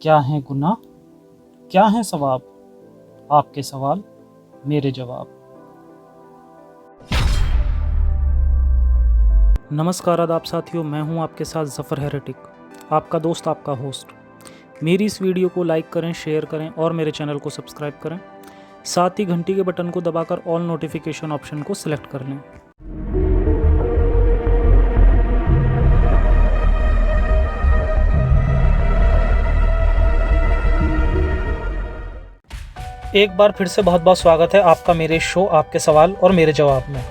क्या है गुनाह, क्या है सवाब, आपके सवाल मेरे जवाब। नमस्कार आदाब साथियों, मैं हूं आपके साथ ज़फ़र हेरेटिक, आपका दोस्त, आपका होस्ट। मेरी इस वीडियो को लाइक करें, शेयर करें और मेरे चैनल को सब्सक्राइब करें। साथ ही घंटी के बटन को दबाकर ऑल नोटिफिकेशन ऑप्शन को सिलेक्ट कर लें। एक बार फिर से बहुत बहुत स्वागत है आपका मेरे शो आपके सवाल और मेरे जवाब में।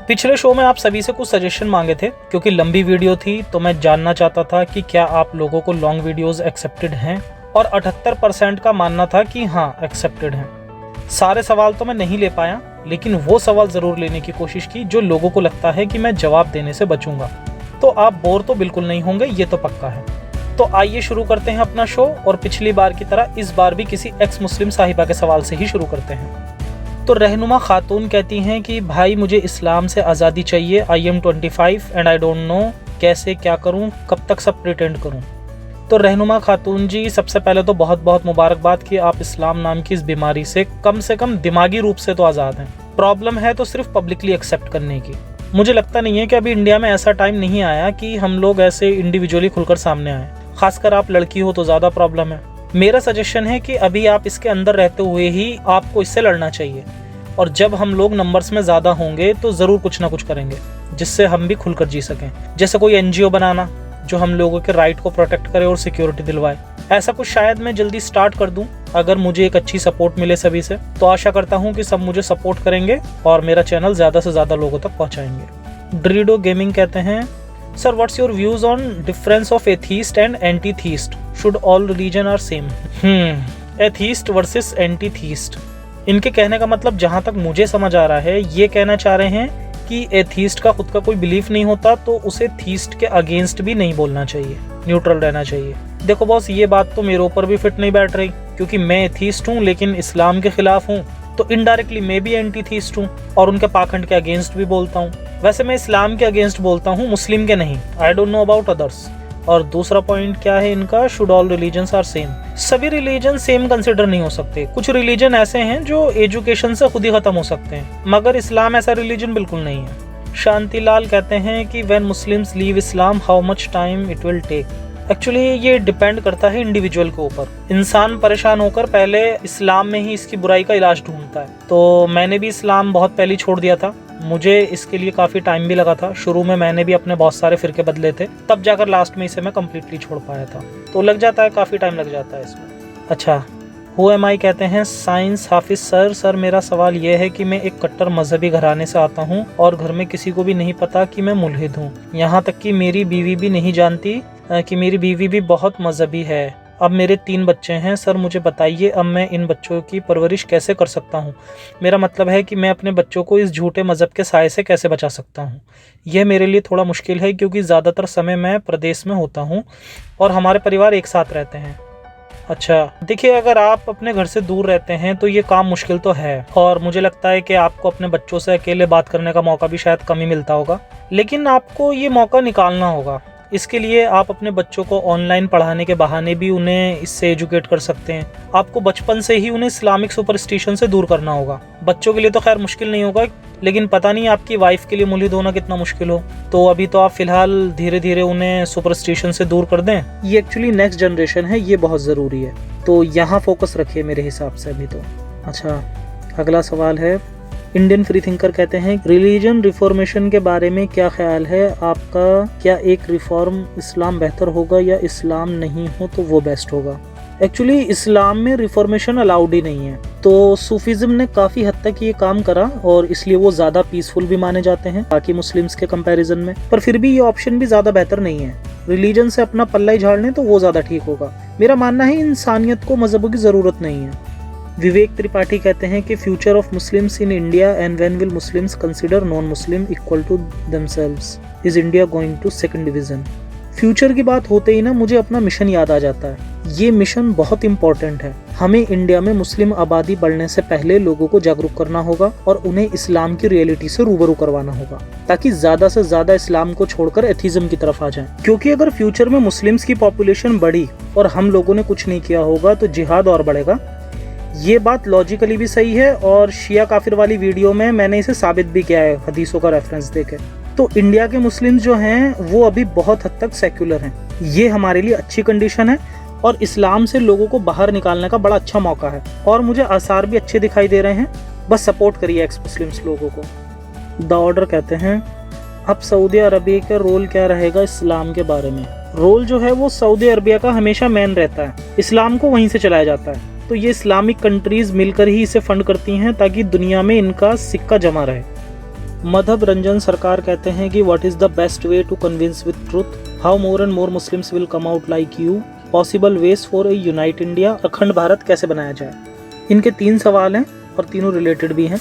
पिछले शो में आप सभी से कुछ सजेशन मांगे थे क्योंकि लंबी वीडियो थी, तो मैं जानना चाहता था कि क्या आप लोगों को लॉन्ग वीडियोस एक्सेप्टेड हैं, और 78% का मानना था कि हाँ एक्सेप्टेड हैं। सारे सवाल तो मैं नहीं ले पाया, लेकिन वो सवाल ज़रूर लेने की कोशिश की जो लोगों को लगता है कि मैं जवाब देने से बचूंगा। तो आप बोर तो बिल्कुल नहीं होंगे, ये तो पक्का है। तो आइए शुरू करते हैं अपना शो, और पिछली बार की तरह इस बार भी किसी एक्स मुस्लिम साहिबा के सवाल से ही शुरू करते हैं। तो रहनुमा खातून कहती हैं कि भाई मुझे इस्लाम से आज़ादी चाहिए। I am 25 and I don't no कैसे क्या करूं, कब तक सब प्रिटेंड करूं। तो रहनुमा खातून जी, सबसे पहले तो बहुत बहुत मुबारकबाद कि आप इस्लाम नाम की इस बीमारी से कम दिमागी रूप से तो आज़ाद हैं। प्रॉब्लम है तो सिर्फ पब्लिकली एक्सेप्ट करने की। मुझे लगता नहीं है कि अभी इंडिया में ऐसा टाइम नहीं आया कि हम लोग ऐसे इंडिविजुअली खुलकर सामने आए। खासकर आप लड़की हो तो ज़्यादा प्रॉब्लम है। मेरा सजेशन है कि अभी आप इसके अंदर रहते हुए ही आपको इससे लड़ना चाहिए, और जब हम लोग नंबर्स में ज़्यादा होंगे तो ज़रूर कुछ ना कुछ करेंगे जिससे हम भी खुलकर जी सकें। जैसे कोई NGO बनाना जो हम लोगों के राइट को प्रोटेक्ट करे और सिक्योरिटी दिलवाए। ऐसा कुछ शायद मैं जल्दी स्टार्ट कर दूं अगर मुझे एक अच्छी सपोर्ट मिले सभी से। तो आशा करता हूं कि सब मुझे सपोर्ट करेंगे और मेरा चैनल ज़्यादा से ज़्यादा लोगों तक पहुँचाएंगे। ड्रीडो गेमिंग कहते हैं, Sir, what's your views on difference of atheist and anti-theist? Should all religion are same? Atheist versus anti-theist. इनके कहने का मतलब जहाँ तक मुझे समझ आ रहा है, ये कहना चाह रहे हैं कि एथीस्ट का खुद का कोई बिलीफ नहीं होता तो उसे थीस्ट के अगेंस्ट भी नहीं बोलना चाहिए, न्यूट्रल रहना चाहिए। देखो बॉस, ये बात तो मेरे ऊपर भी फिट नहीं बैठ रही, क्योंकि मैं एथीस्ट हूँ लेकिन इस्लाम के खिलाफ हूँ, तो इनडायरेक्टली मैं भी एंटी थीस्ट हूँ और उनके पाखंड के अगेंस्ट भी बोलता हूँ। वैसे मैं इस्लाम के अगेंस्ट बोलता हूँ, मुस्लिम के नहीं। I don't know about others. और दूसरा पॉइंट क्या है इनका, should all religions are same. सभी रिलीजन सेम कंसिडर नहीं हो सकते। कुछ रिलीजन ऐसे हैं जो एजुकेशन से खुद ही खत्म हो सकते हैं, मगर इस्लाम ऐसा रिलीजन बिल्कुल नहीं है। शांतिलाल कहते हैं कि when Muslims leave Islam how much time it will take. Actually ये डिपेंड करता है इंडिविजुअल के ऊपर। इंसान परेशान होकर पहले इस्लाम में ही इसकी बुराई का इलाज ढूंढता है। तो मैंने भी इस्लाम बहुत पहले छोड़ दिया था, मुझे इसके लिए काफ़ी टाइम भी लगा था। शुरू में मैंने भी अपने बहुत सारे फिरके बदले थे, तब जाकर लास्ट में इसे मैं कम्प्लीटली छोड़ पाया था। तो लग जाता है, काफ़ी टाइम लग जाता है इसमें। अच्छा, हु एम आई कहते हैं, साइंस हाफिज सर मेरा सवाल ये है कि मैं एक कट्टर मजहबी घराने से आता हूँ और घर में किसी को भी नहीं पता कि मैं मुल्हिद हूँ। यहाँ तक कि मेरी बीवी भी नहीं जानती कि मेरी बीवी भी बहुत मजहबी है। अब मेरे 3 बच्चे हैं। सर मुझे बताइए, अब मैं इन बच्चों की परवरिश कैसे कर सकता हूँ? मेरा मतलब है कि मैं अपने बच्चों को इस झूठे मज़हब के साए से कैसे बचा सकता हूँ। यह मेरे लिए थोड़ा मुश्किल है क्योंकि ज़्यादातर समय मैं प्रदेश में होता हूँ और हमारे परिवार एक साथ रहते हैं। अच्छा, देखिए, अगर आप अपने घर से दूर रहते हैं तो ये काम मुश्किल तो है, और मुझे लगता है कि आपको अपने बच्चों से अकेले बात करने का मौका भी शायद कम ही मिलता होगा, लेकिन आपको ये मौका निकालना होगा। इसके लिए आप अपने बच्चों को ऑनलाइन पढ़ाने के बहाने भी उन्हें इससे एजुकेट कर सकते हैं। आपको बचपन से ही उन्हें इस्लामिक सुपरस्टिशन से दूर करना होगा। बच्चों के लिए तो खैर मुश्किल नहीं होगा, लेकिन पता नहीं आपकी वाइफ के लिए मुल्हिद होना कितना मुश्किल हो। तो अभी तो आप फिलहाल धीरे धीरे उन्हें सुपरस्टिशन से दूर कर दें। ये एक्चुअली नेक्स्ट जनरेशन है, ये बहुत ज़रूरी है, तो यहाँ फोकस रखिए मेरे हिसाब से अभी तो। अच्छा, अगला सवाल है, इंडियन फ्री थिंकर कहते हैं, रिलीजन रिफॉर्मेशन के बारे में क्या ख्याल है आपका? क्या एक रिफॉर्म इस्लाम बेहतर होगा या इस्लाम नहीं हो तो वो बेस्ट होगा? एक्चुअली इस्लाम में रिफॉर्मेशन अलाउड ही नहीं है, तो सूफीज़म ने काफ़ी हद तक ये काम करा और इसलिए वो ज़्यादा पीसफुल भी माने जाते हैं बाकी मुस्लिम्स के कंपैरिजन में। पर फिर भी ये ऑप्शन भी ज़्यादा बेहतर नहीं है। रिलीजन से अपना पल्ला ही झाड़ लें तो वो ज़्यादा ठीक होगा। मेरा मानना है इंसानियत को मजहबों की ज़रूरत नहीं है। विवेक त्रिपाठी कहते हैं कि future of Muslims in India and when will Muslims consider non Muslim equal to themselves? Is India going to second division? Future की बात होते ही ना मुझे अपना मिशन याद आ जाता है। ये मिशन बहुत इम्पोर्टेंट है। हमें इंडिया में मुस्लिम आबादी बढ़ने से पहले लोगों को जागरूक करना होगा और उन्हें इस्लाम की रियलिटी से रूबरू करवाना होगा, ताकि ज्यादा से ज्यादा इस्लाम को छोड़कर एथिज्म की तरफ आ जाएं। क्योंकि अगर फ्यूचर में मुस्लिम्स की पॉपुलेशन बढ़ी और हम लोगों ने कुछ नहीं किया होगा तो जिहाद और बढ़ेगा। ये बात लॉजिकली भी सही है और शिया काफिर वाली वीडियो में मैंने इसे साबित भी किया है हदीसों का रेफरेंस देके। तो इंडिया के मुस्लिम्स जो हैं वो अभी बहुत हद तक सेक्युलर हैं। ये हमारे लिए अच्छी कंडीशन है और इस्लाम से लोगों को बाहर निकालने का बड़ा अच्छा मौका है और मुझे आसार भी अच्छे दिखाई दे रहे हैं। बस सपोर्ट करिए एक्स मुस्लिम्स लोगों को। द ऑर्डर कहते हैं, अब सऊदी अरबिया का रोल क्या रहेगा इस्लाम के बारे में? रोल जो है वो सऊदी अरबिया का हमेशा मेन रहता है, इस्लाम को वहीं से चलाया जाता है। तो ये इस्लामिक कंट्रीज मिलकर ही इसे फंड करती हैं ताकि दुनिया में इनका सिक्का जमा रहे। मधब रंजन सरकार कहते हैं कि what is the best way to convince with truth, how more and more Muslims will come out like you, possible ways for a unite India, Akhand Bharat कैसे बनाया जाए। इनके 3 सवाल हैं और तीनों रिलेटेड भी हैं।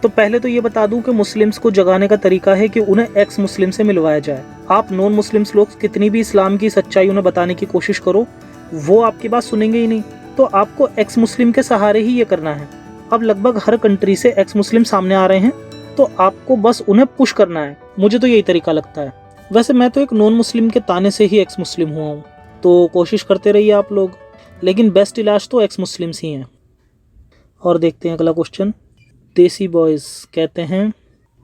तो पहले तो ये बता दूं कि मुस्लिम्स को जगाने का तरीका है कि उन्हें एक्स मुस्लिम से मिलवाया जाए। आप नॉन मुस्लिम्स लोग कितनी भी इस्लाम की सच्चाई उन्हें बताने की कोशिश करो, वो आपकी बात सुनेंगे ही नहीं। तो आपको एक्स मुस्लिम के सहारे ही ये करना है। अब लगभग हर कंट्री से एक्स मुस्लिम सामने आ रहे हैं, तो आपको बस उन्हें पुश करना है। मुझे तो यही तरीका लगता है। वैसे मैं तो एक नॉन मुस्लिम के ताने से ही एक्स मुस्लिम हुआ हूँ, तो कोशिश करते रहिए आप लोग, लेकिन बेस्ट इलाज तो एक्स मुस्लिम्स ही हैं। और देखते हैं अगला क्वेश्चन। देसी बॉयज़ कहते हैं,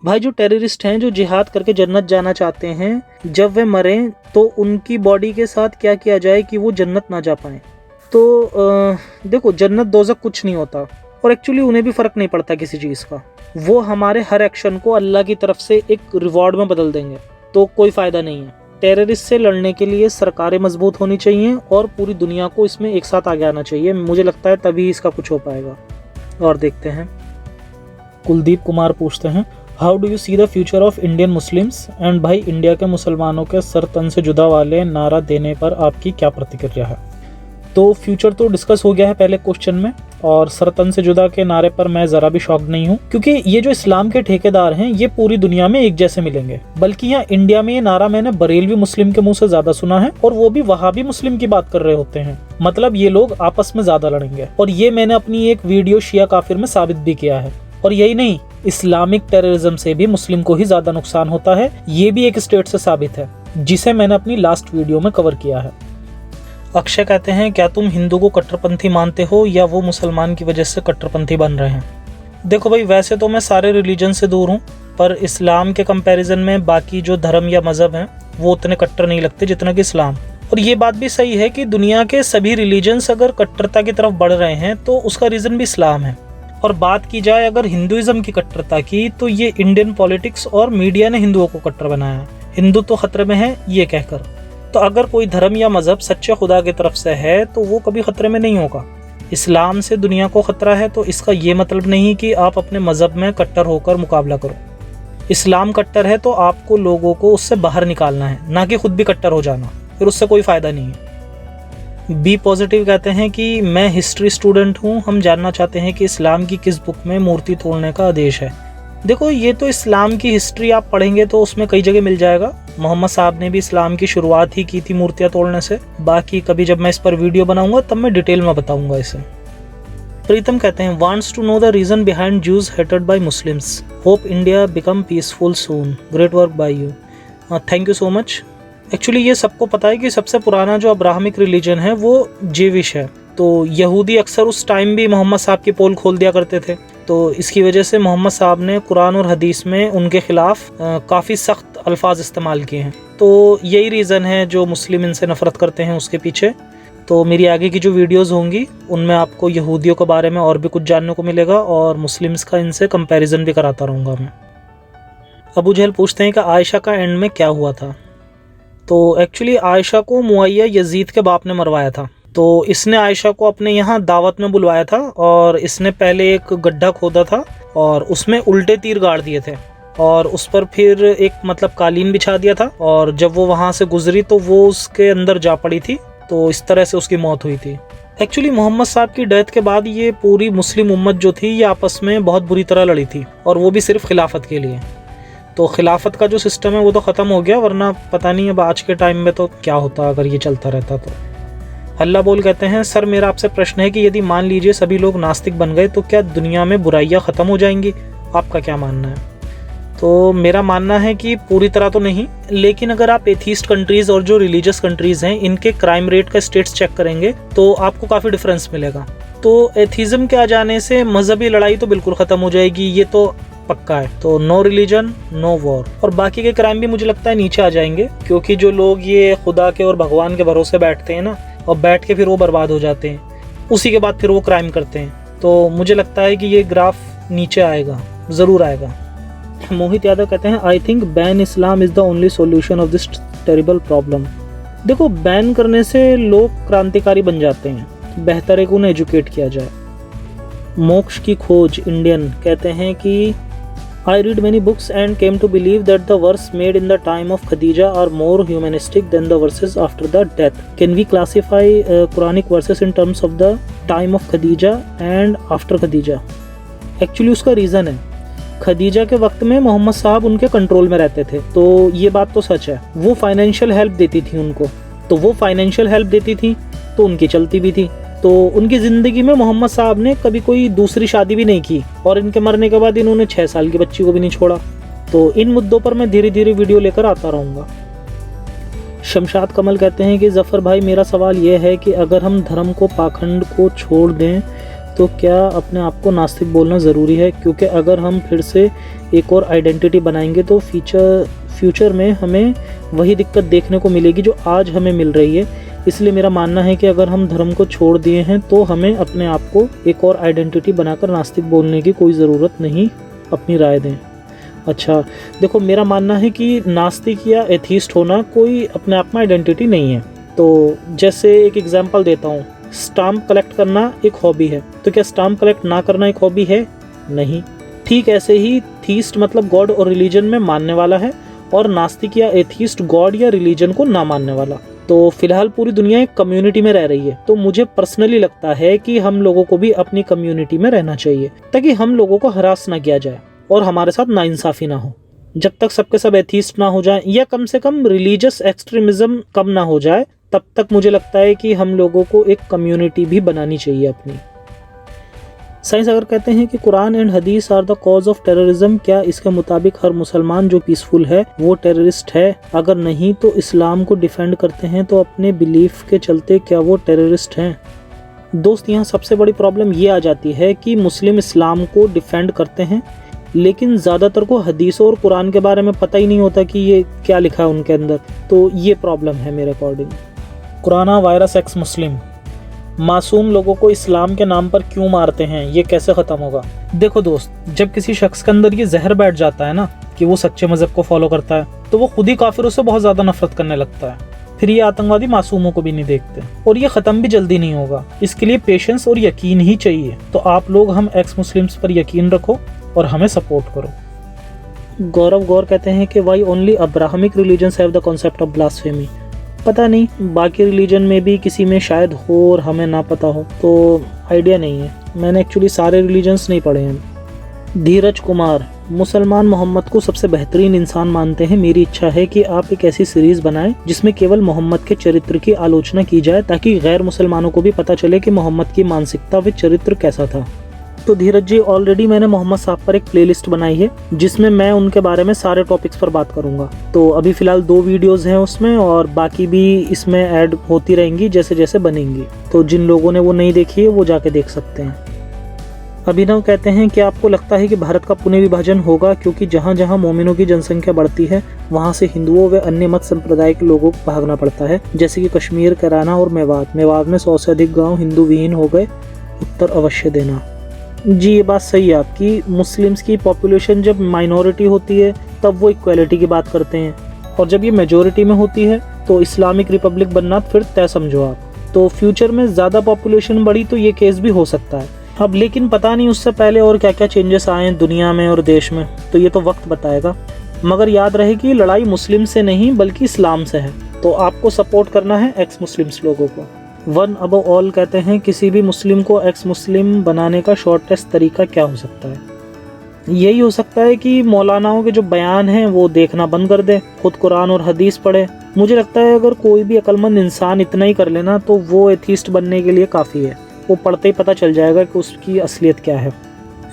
भाई जो टेररिस्ट हैं जो जिहाद करके जन्नत जाना चाहते हैं, जब वे मरें तो उनकी बॉडी के साथ क्या किया जाए कि वो जन्नत ना जा पाएँ? तो देखो, जन्नत दोज़ख कुछ नहीं होता और एक्चुअली उन्हें भी फ़र्क नहीं पड़ता किसी चीज़ का। वो हमारे हर एक्शन को अल्लाह की तरफ से एक रिवॉर्ड में बदल देंगे, तो कोई फ़ायदा नहीं है। टेररिस्ट से लड़ने के लिए सरकारें मजबूत होनी चाहिए और पूरी दुनिया को इसमें एक साथ आगे आना चाहिए। मुझे लगता है तभी इसका कुछ हो पाएगा। और देखते हैं। कुलदीप कुमार पूछते हैं, how do you see the future of Indian Muslims? And भाई, इंडिया के मुसलमानों के सर तन से जुदा वाले नारा देने पर आपकी क्या प्रतिक्रिया है? तो फ्यूचर तो डिस्कस हो गया है पहले क्वेश्चन में, और सरतन से जुदा के नारे पर मैं ज़रा भी शॉक नहीं हूँ, क्योंकि ये जो इस्लाम के ठेकेदार हैं ये पूरी दुनिया में एक जैसे मिलेंगे। बल्कि यहाँ इंडिया में ये नारा मैंने बरेलवी मुस्लिम के मुंह से ज़्यादा सुना है, और वो भी वहाबी मुस्लिम की बात कर रहे होते हैं। मतलब ये लोग आपस में ज़्यादा लड़ेंगे, और ये मैंने अपनी एक वीडियो शिया काफिर में साबित भी किया है। और यही नहीं, इस्लामिक टेररिज्म से भी मुस्लिम को ही ज़्यादा नुकसान होता है। ये भी एक स्टेट से साबित है, जिसे मैंने अपनी लास्ट वीडियो में कवर किया है। अक्षय कहते हैं, क्या तुम हिंदू को कट्टरपंथी मानते हो या वो मुसलमान की वजह से कट्टरपंथी बन रहे हैं? देखो भाई, वैसे तो मैं सारे रिलीजन से दूर हूँ, पर इस्लाम के कंपैरिजन में बाकी जो धर्म या मज़हब हैं वो उतने कट्टर नहीं लगते जितना कि इस्लाम। और ये बात भी सही है कि दुनिया के सभी रिलीजन्स अगर कट्टरता की तरफ बढ़ रहे हैं तो उसका रीज़न भी इस्लाम है। और बात की जाए अगर हिंदुइज्म की कट्टरता की, तो ये इंडियन पॉलिटिक्स और मीडिया ने हिंदुओं को कट्टर बनाया। हिंदू तो खतरे में है ये कहकर। तो अगर कोई धर्म या मज़हब सच्चे खुदा की तरफ से है तो वो कभी खतरे में नहीं होगा। इस्लाम से दुनिया को खतरा है तो इसका ये मतलब नहीं कि आप अपने मज़हब में कट्टर होकर मुकाबला करो। इस्लाम कट्टर है तो आपको लोगों को उससे बाहर निकालना है, ना कि खुद भी कट्टर हो जाना, फिर उससे कोई फ़ायदा नहीं है। बी पॉजिटिव कहते हैं कि मैं हिस्ट्री स्टूडेंट हूँ, हम जानना चाहते हैं कि इस्लाम की किस बुक में मूर्ति तोड़ने का आदेश है। देखो, ये तो इस्लाम की हिस्ट्री आप पढ़ेंगे तो उसमें कई जगह मिल जाएगा। मोहम्मद साहब ने भी इस्लाम की शुरुआत ही की थी मूर्तियाँ तोड़ने से। बाकी कभी जब मैं इस पर वीडियो बनाऊंगा तब मैं डिटेल में बताऊंगा इसे। प्रीतम कहते हैं, wants to know the reason behind Jews hated by Muslims, hope India become peaceful soon, great work by you. Thank you so much. Actually ये सबको पता है कि सबसे पुराना जो अब्राहमिक रिलीजन है वो जेविश है। तो यहूदी अक्सर उस टाइम भी मोहम्मद साहब की पोल खोल दिया करते थे, तो इसकी वजह से मोहम्मद साहब ने कुरान और हदीस में उनके खिलाफ काफ़ी सख्त अल्फाज इस्तेमाल किए हैं। तो यही रीज़न है जो मुस्लिम इनसे नफ़रत करते हैं उसके पीछे। तो मेरी आगे की जो वीडियोस होंगी उनमें आपको यहूदियों के बारे में और भी कुछ जानने को मिलेगा, और मुस्लिम्स का इनसे कंपैरिजन भी कराता रहूँगा मैं। अबू जहल पूछते हैं कि आयशा का एंड में क्या हुआ था? तो एक्चुअली आयशा को मुआविया यजीद के बाप ने मरवाया था। तो इसने आयशा को अपने यहाँ दावत में बुलवाया था, और इसने पहले एक गड्ढा खोदा था और उसमें उल्टे तीर गाड़ दिए थे, और उस पर फिर एक कालीन बिछा दिया था, और जब वो वहाँ से गुजरी तो वो उसके अंदर जा पड़ी थी। तो इस तरह से उसकी मौत हुई थी। एक्चुअली मोहम्मद साहब की डेथ के बाद ये पूरी मुस्लिम उम्मत जो थी ये आपस में बहुत बुरी तरह लड़ी थी, और वो भी सिर्फ खिलाफत के लिए। तो खिलाफत का जो सिस्टम है वो तो ख़त्म हो गया, वरना पता नहीं अब आज के टाइम में तो क्या होता अगर ये चलता रहता तो। अल्लाह बोल कहते हैं, सर मेरा आपसे प्रश्न है कि यदि मान लीजिए सभी लोग नास्तिक बन गए तो क्या दुनिया में बुराइयां ख़त्म हो जाएंगी? आपका क्या मानना है? तो मेरा मानना है कि पूरी तरह तो नहीं, लेकिन अगर आप एथीस्ट कंट्रीज़ और जो रिलीजियस कंट्रीज़ हैं इनके क्राइम रेट का स्टेट्स चेक करेंगे तो आपको काफ़ी डिफरेंस मिलेगा। तो एथीज़म के आ जाने से मजहबी लड़ाई तो बिल्कुल ख़त्म हो जाएगी, ये तो पक्का है। तो नो रिलीजन नो वॉर, और बाकी के क्राइम भी मुझे लगता है नीचे आ जाएंगे, क्योंकि जो लोग ये खुदा के और भगवान के भरोसे बैठते हैं ना, और बैठ के फिर वो बर्बाद हो जाते हैं, उसी के बाद फिर वो क्राइम करते हैं। तो मुझे लगता है कि ये ग्राफ नीचे आएगा, ज़रूर आएगा। मोहित यादव कहते हैं, I think ban Islam is the only solution of this terrible problem. देखो, बैन करने से लोग क्रांतिकारी बन जाते हैं, बेहतर है कि उन्हें एजुकेट किया जाए। मोक्ष की खोज इंडियन कहते हैं कि I read many books and came to believe that the verse made in the time of Khadija are more humanistic than the verses after the death. Can we classify Quranic verses in terms of the time of Khadija and after Khadija? Actually उसका reason है, खदीजा के वक्त में मोहम्मद साहब उनके control में रहते थे, तो ये बात तो सच है। वो फाइनेंशियल हेल्प देती थी उनको, तो वो फाइनेंशियल हेल्प देती थी तो उनकी चलती भी थी। तो उनकी ज़िंदगी में मोहम्मद साहब ने कभी कोई दूसरी शादी भी नहीं की, और इनके मरने के बाद इन्होंने 6 साल की बच्ची को भी नहीं छोड़ा। तो इन मुद्दों पर मैं धीरे धीरे वीडियो लेकर आता रहूँगा। शमशाद कमल कहते हैं कि ज़फ़र भाई, मेरा सवाल यह है कि अगर हम धर्म को, पाखंड को छोड़ दें तो क्या अपने आप को नास्तिक बोलना ज़रूरी है? क्योंकि अगर हम फिर से एक और आइडेंटिटी बनाएंगे तो फ्यूचर में हमें वही दिक्कत देखने को मिलेगी जो आज हमें मिल रही है। इसलिए मेरा मानना है कि अगर हम धर्म को छोड़ दिए हैं तो हमें अपने आप को एक और आइडेंटिटी बनाकर नास्तिक बोलने की कोई ज़रूरत नहीं। अपनी राय दें। अच्छा, देखो, मेरा मानना है कि नास्तिक या एथीस्ट होना कोई अपने आप में आइडेंटिटी नहीं है। तो जैसे एक एग्जांपल देता हूँ, स्टाम्प कलेक्ट करना एक हॉबी है, तो क्या स्टाम्प कलेक्ट ना करना एक हॉबी है? नहीं। ठीक ऐसे ही थीस्ट मतलब गॉड और रिलीजन में मानने वाला है, और नास्तिक या एथीस्ट गॉड या रिलीजन को ना मानने वाला। तो फिलहाल पूरी दुनिया एक कम्युनिटी में रह रही है, तो मुझे पर्सनली लगता है कि हम लोगों को भी अपनी कम्युनिटी में रहना चाहिए, ताकि हम लोगों को हरास ना किया जाए और हमारे साथ नाइंसाफ़ी ना हो। जब तक सबके सब एथीस्ट ना हो जाए, या कम से कम रिलीजियस एक्सट्रीमिज्म कम ना हो जाए, तब तक मुझे लगता है कि हम लोगों को एक कम्युनिटी भी बनानी चाहिए अपनी। साइंस अगर कहते हैं कि Quran and Hadith are the cause of terrorism, क्या इसके मुताबिक हर मुसलमान जो पीसफुल है वो टेररिस्ट है? अगर नहीं तो इस्लाम को डिफेंड करते हैं तो अपने बिलीफ के चलते क्या वो टेररिस्ट हैं? दोस्त, यहाँ सबसे बड़ी प्रॉब्लम ये आ जाती है कि मुस्लिम इस्लाम को डिफेंड करते हैं, लेकिन ज़्यादातर को हदीसों और कुरान के बारे में पता ही नहीं होता कि ये क्या लिखा है उनके अंदर। तो ये प्रॉब्लम है मेरे अकॉर्डिंग। कोरोना वायरस एक्स मुस्लिम, मासूम लोगों को इस्लाम के नाम पर क्यों मारते हैं, ये कैसे ख़त्म होगा? देखो दोस्त, जब किसी शख्स के अंदर ये जहर बैठ जाता है ना कि वो सच्चे मज़हब को फॉलो करता है, तो वो खुद ही काफिरों से बहुत ज़्यादा नफरत करने लगता है। फिर ये आतंकवादी मासूमों को भी नहीं देखते, और ये ख़त्म भी जल्दी नहीं होगा। इसके लिए पेशेंस और यकीन ही चाहिए। तो आप लोग हम एक्स मुस्लिम्स पर यकीन रखो और हमें सपोर्ट करो। गौरव गौर कहते हैं कि why only Abrahamic religions have the concept of blasphemy. पता नहीं, बाकी रिलीजन में भी किसी में शायद हो और हमें ना पता हो, तो आइडिया नहीं है। मैंने एक्चुअली सारे रिलीजन्स नहीं पढ़े हैं। धीरज कुमार, मुसलमान मोहम्मद को सबसे बेहतरीन इंसान मानते हैं। मेरी इच्छा है कि आप एक ऐसी सीरीज़ बनाएं जिसमें केवल मोहम्मद के चरित्र की आलोचना की जाए, ताकि गैर मुसलमानों को भी पता चले कि मोहम्मद की मानसिकता व चरित्र कैसा था। तो धीरज जी, ऑलरेडी मैंने मोहम्मद साहब पर एक प्लेलिस्ट बनाई है जिसमें मैं उनके बारे में सारे टॉपिक्स पर बात करूंगा। तो अभी फ़िलहाल 2 वीडियोज़ हैं उसमें, और बाकी भी इसमें ऐड होती रहेंगी जैसे जैसे बनेंगी। तो जिन लोगों ने वो नहीं देखी है वो जाके देख सकते हैं। अभिनव कहते हैं कि आपको लगता है कि भारत का पुनः विभाजन होगा, क्योंकि जहाँ जहाँ मोमिनों की जनसंख्या बढ़ती है वहाँ से हिंदुओं व अन्य मत संप्रदाय के लोगों को भागना पड़ता है, जैसे कि कश्मीर, कैराना और मेवात में 100 से अधिक गाँव हिंदू विहीन हो गए। उत्तर अवश्य देना। जी, ये बात सही है आपकी। मुस्लिम्स की पॉपुलेशन जब माइनॉरिटी होती है तब वो इक्वालिटी की बात करते हैं, और जब ये मेजॉरिटी में होती है तो इस्लामिक रिपब्लिक बनना फिर तय समझो आप। तो फ्यूचर में ज़्यादा पॉपुलेशन बढ़ी तो ये केस भी हो सकता है। अब लेकिन पता नहीं उससे पहले और क्या क्या चेंजेस आए हैं दुनिया में और देश में, तो ये तो वक्त बताएगा। मगर याद रहे कि लड़ाई मुस्लिम से नहीं बल्कि इस्लाम से है, तो आपको सपोर्ट करना है एक्स मुस्लिम्स लोगों को। वन अबव ऑल कहते हैं किसी भी मुस्लिम को एक्स मुस्लिम बनाने का शॉर्टेस्ट तरीका क्या हो सकता है? यही हो सकता है कि मौलानाओं के जो बयान हैं वो देखना बंद कर दे, खुद कुरान और हदीस पढ़े। मुझे लगता है अगर कोई भी अक्लमंद इंसान इतना ही कर लेना तो वो एथीस्ट बनने के लिए काफ़ी है। वो पढ़ते ही पता चल जाएगा कि उसकी असलियत क्या है।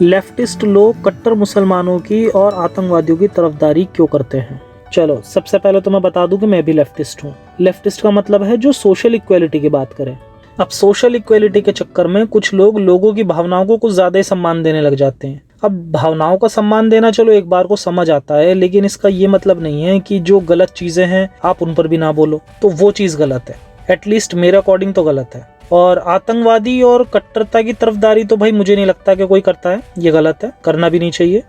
लेफ्टिस्ट लोग कट्टर मुसलमानों की और आतंकवादियों की तरफदारी क्यों करते हैं? चलो, सबसे पहले तो मैं बता दूं कि मैं भी लेफ्टिस्ट हूँ। लेफ्टिस्ट का मतलब है जो सोशल इक्वेलिटी की बात करे। अब सोशल इक्वेलिटी के चक्कर में कुछ लोग लोगों की भावनाओं को कुछ ज़्यादा ही सम्मान देने लग जाते हैं। अब भावनाओं का सम्मान देना चलो एक बार को समझ आता है, लेकिन इसका ये मतलब नहीं है कि जो गलत चीज़ें हैं आप उन पर भी ना बोलो, तो वो चीज़ गलत है। एटलीस्ट मेरे अकॉर्डिंग तो गलत है। और आतंकवादी और कट्टरता की तरफदारी तो भाई मुझे नहीं लगता कि कोई करता है, ये गलत है, करना भी नहीं चाहिए।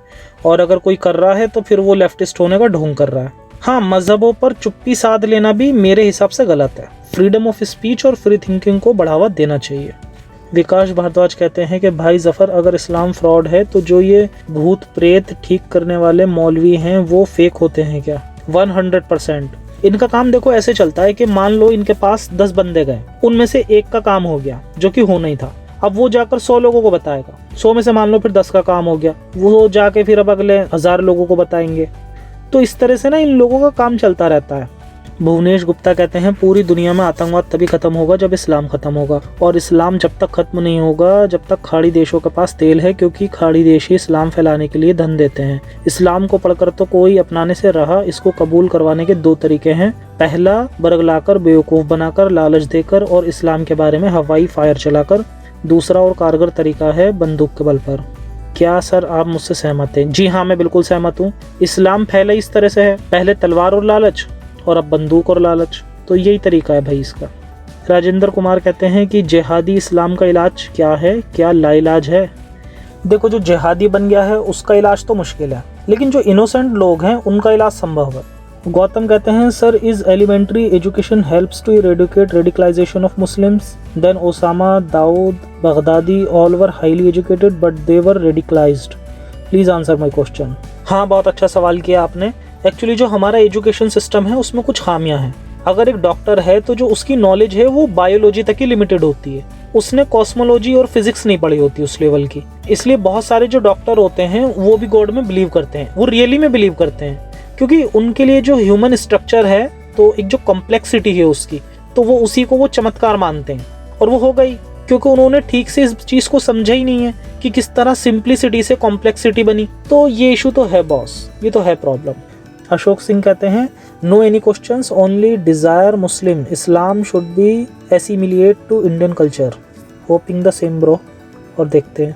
और अगर कोई कर रहा है तो फिर वो लेफ्टिस्ट होने का ढोंग कर रहा है। हाँ, मजहबों पर चुप्पी साध लेना भी मेरे हिसाब से गलत है। फ्रीडम ऑफ स्पीच और फ्री थिंकिंग को बढ़ावा देना चाहिए। विकास भारद्वाज कहते हैं कि भाई जफर, अगर इस्लाम फ्रॉड है तो जो ये भूत प्रेत ठीक करने वाले मौलवी हैं वो फेक होते हैं क्या? 100%। इनका काम देखो ऐसे चलता है कि मान लो इनके पास 10 बंदे गए, उनमें से एक का काम हो गया जो कि होना ही था। अब वो जाकर 100 लोगों को बताएगा, 100 में से मान लो फिर 10 का काम हो गया, वो जाके फिर अब अगले 1000 लोगों को बताएंगे। तो इस तरह से ना इन लोगों का काम चलता रहता है। भुवनेश गुप्ता कहते हैं पूरी दुनिया में आतंकवाद तभी खत्म होगा जब इस्लाम खत्म होगा, और इस्लाम जब तक खत्म नहीं होगा जब तक खाड़ी देशों के पास तेल है, क्योंकि खाड़ी देश ही इस्लाम फैलाने के लिए धन देते हैं। इस्लाम को पढ़कर तो कोई अपनाने से रहा, इसको कबूल करवाने के 2 तरीके हैं। पहला, बरगलाकर, बेवकूफ़ बनाकर, लालच देकर और इस्लाम के बारे में हवाई फायर चलाकर। दूसरा और कारगर तरीका है बंदूक के बल पर। क्या सर आप मुझसे सहमत हैं? जी हाँ, मैं बिल्कुल सहमत हूँ। इस्लाम फैला इस तरह से है, पहले तलवार और लालच और अब बंदूक और लालच, तो यही तरीका है भाई इसका। राजेंद्र कुमार कहते हैं कि जिहादी इस्लाम का इलाज क्या है, क्या लाइलाज है? देखो, जो जिहादी बन गया है उसका इलाज तो मुश्किल है, लेकिन जो इनोसेंट लोग हैं उनका इलाज संभव है। गौतम कहते हैं sir, is elementary education helps to eradicate radicalisation of Muslims? Then Osama, Dawood, Baghdadi all were highly educated but they were radicalised. Please answer my question. हाँ, बहुत अच्छा सवाल किया आपने। एक्चुअली जो हमारा एजुकेशन सिस्टम है उसमें कुछ खामियां हैं। अगर एक डॉक्टर है तो जो उसकी नॉलेज है वो बायोलॉजी तक ही लिमिटेड होती है, उसने कॉस्मोलॉजी और फिजिक्स नहीं पढ़ी होती उस लेवल की। इसलिए बहुत सारे जो डॉक्टर होते हैं वो भी गॉड में बिलीव करते हैं, वो रियली में बिलीव करते हैं, क्योंकि उनके लिए जो ह्यूमन स्ट्रक्चर है, तो एक जो कॉम्प्लेक्सिटी है उसकी, तो वो उसी को वो चमत्कार मानते हैं। और वो हो गई क्योंकि उन्होंने ठीक से इस चीज़ को समझा ही नहीं है कि किस तरह सिंप्लिसिटी से कॉम्प्लेक्सिटी बनी। तो ये इशू तो है बॉस, ये तो है प्रॉब्लम। अशोक सिंह कहते हैं no any questions, only desire Muslim Islam should be assimilate to Indian culture. Hoping the same bro. और देखते हैं।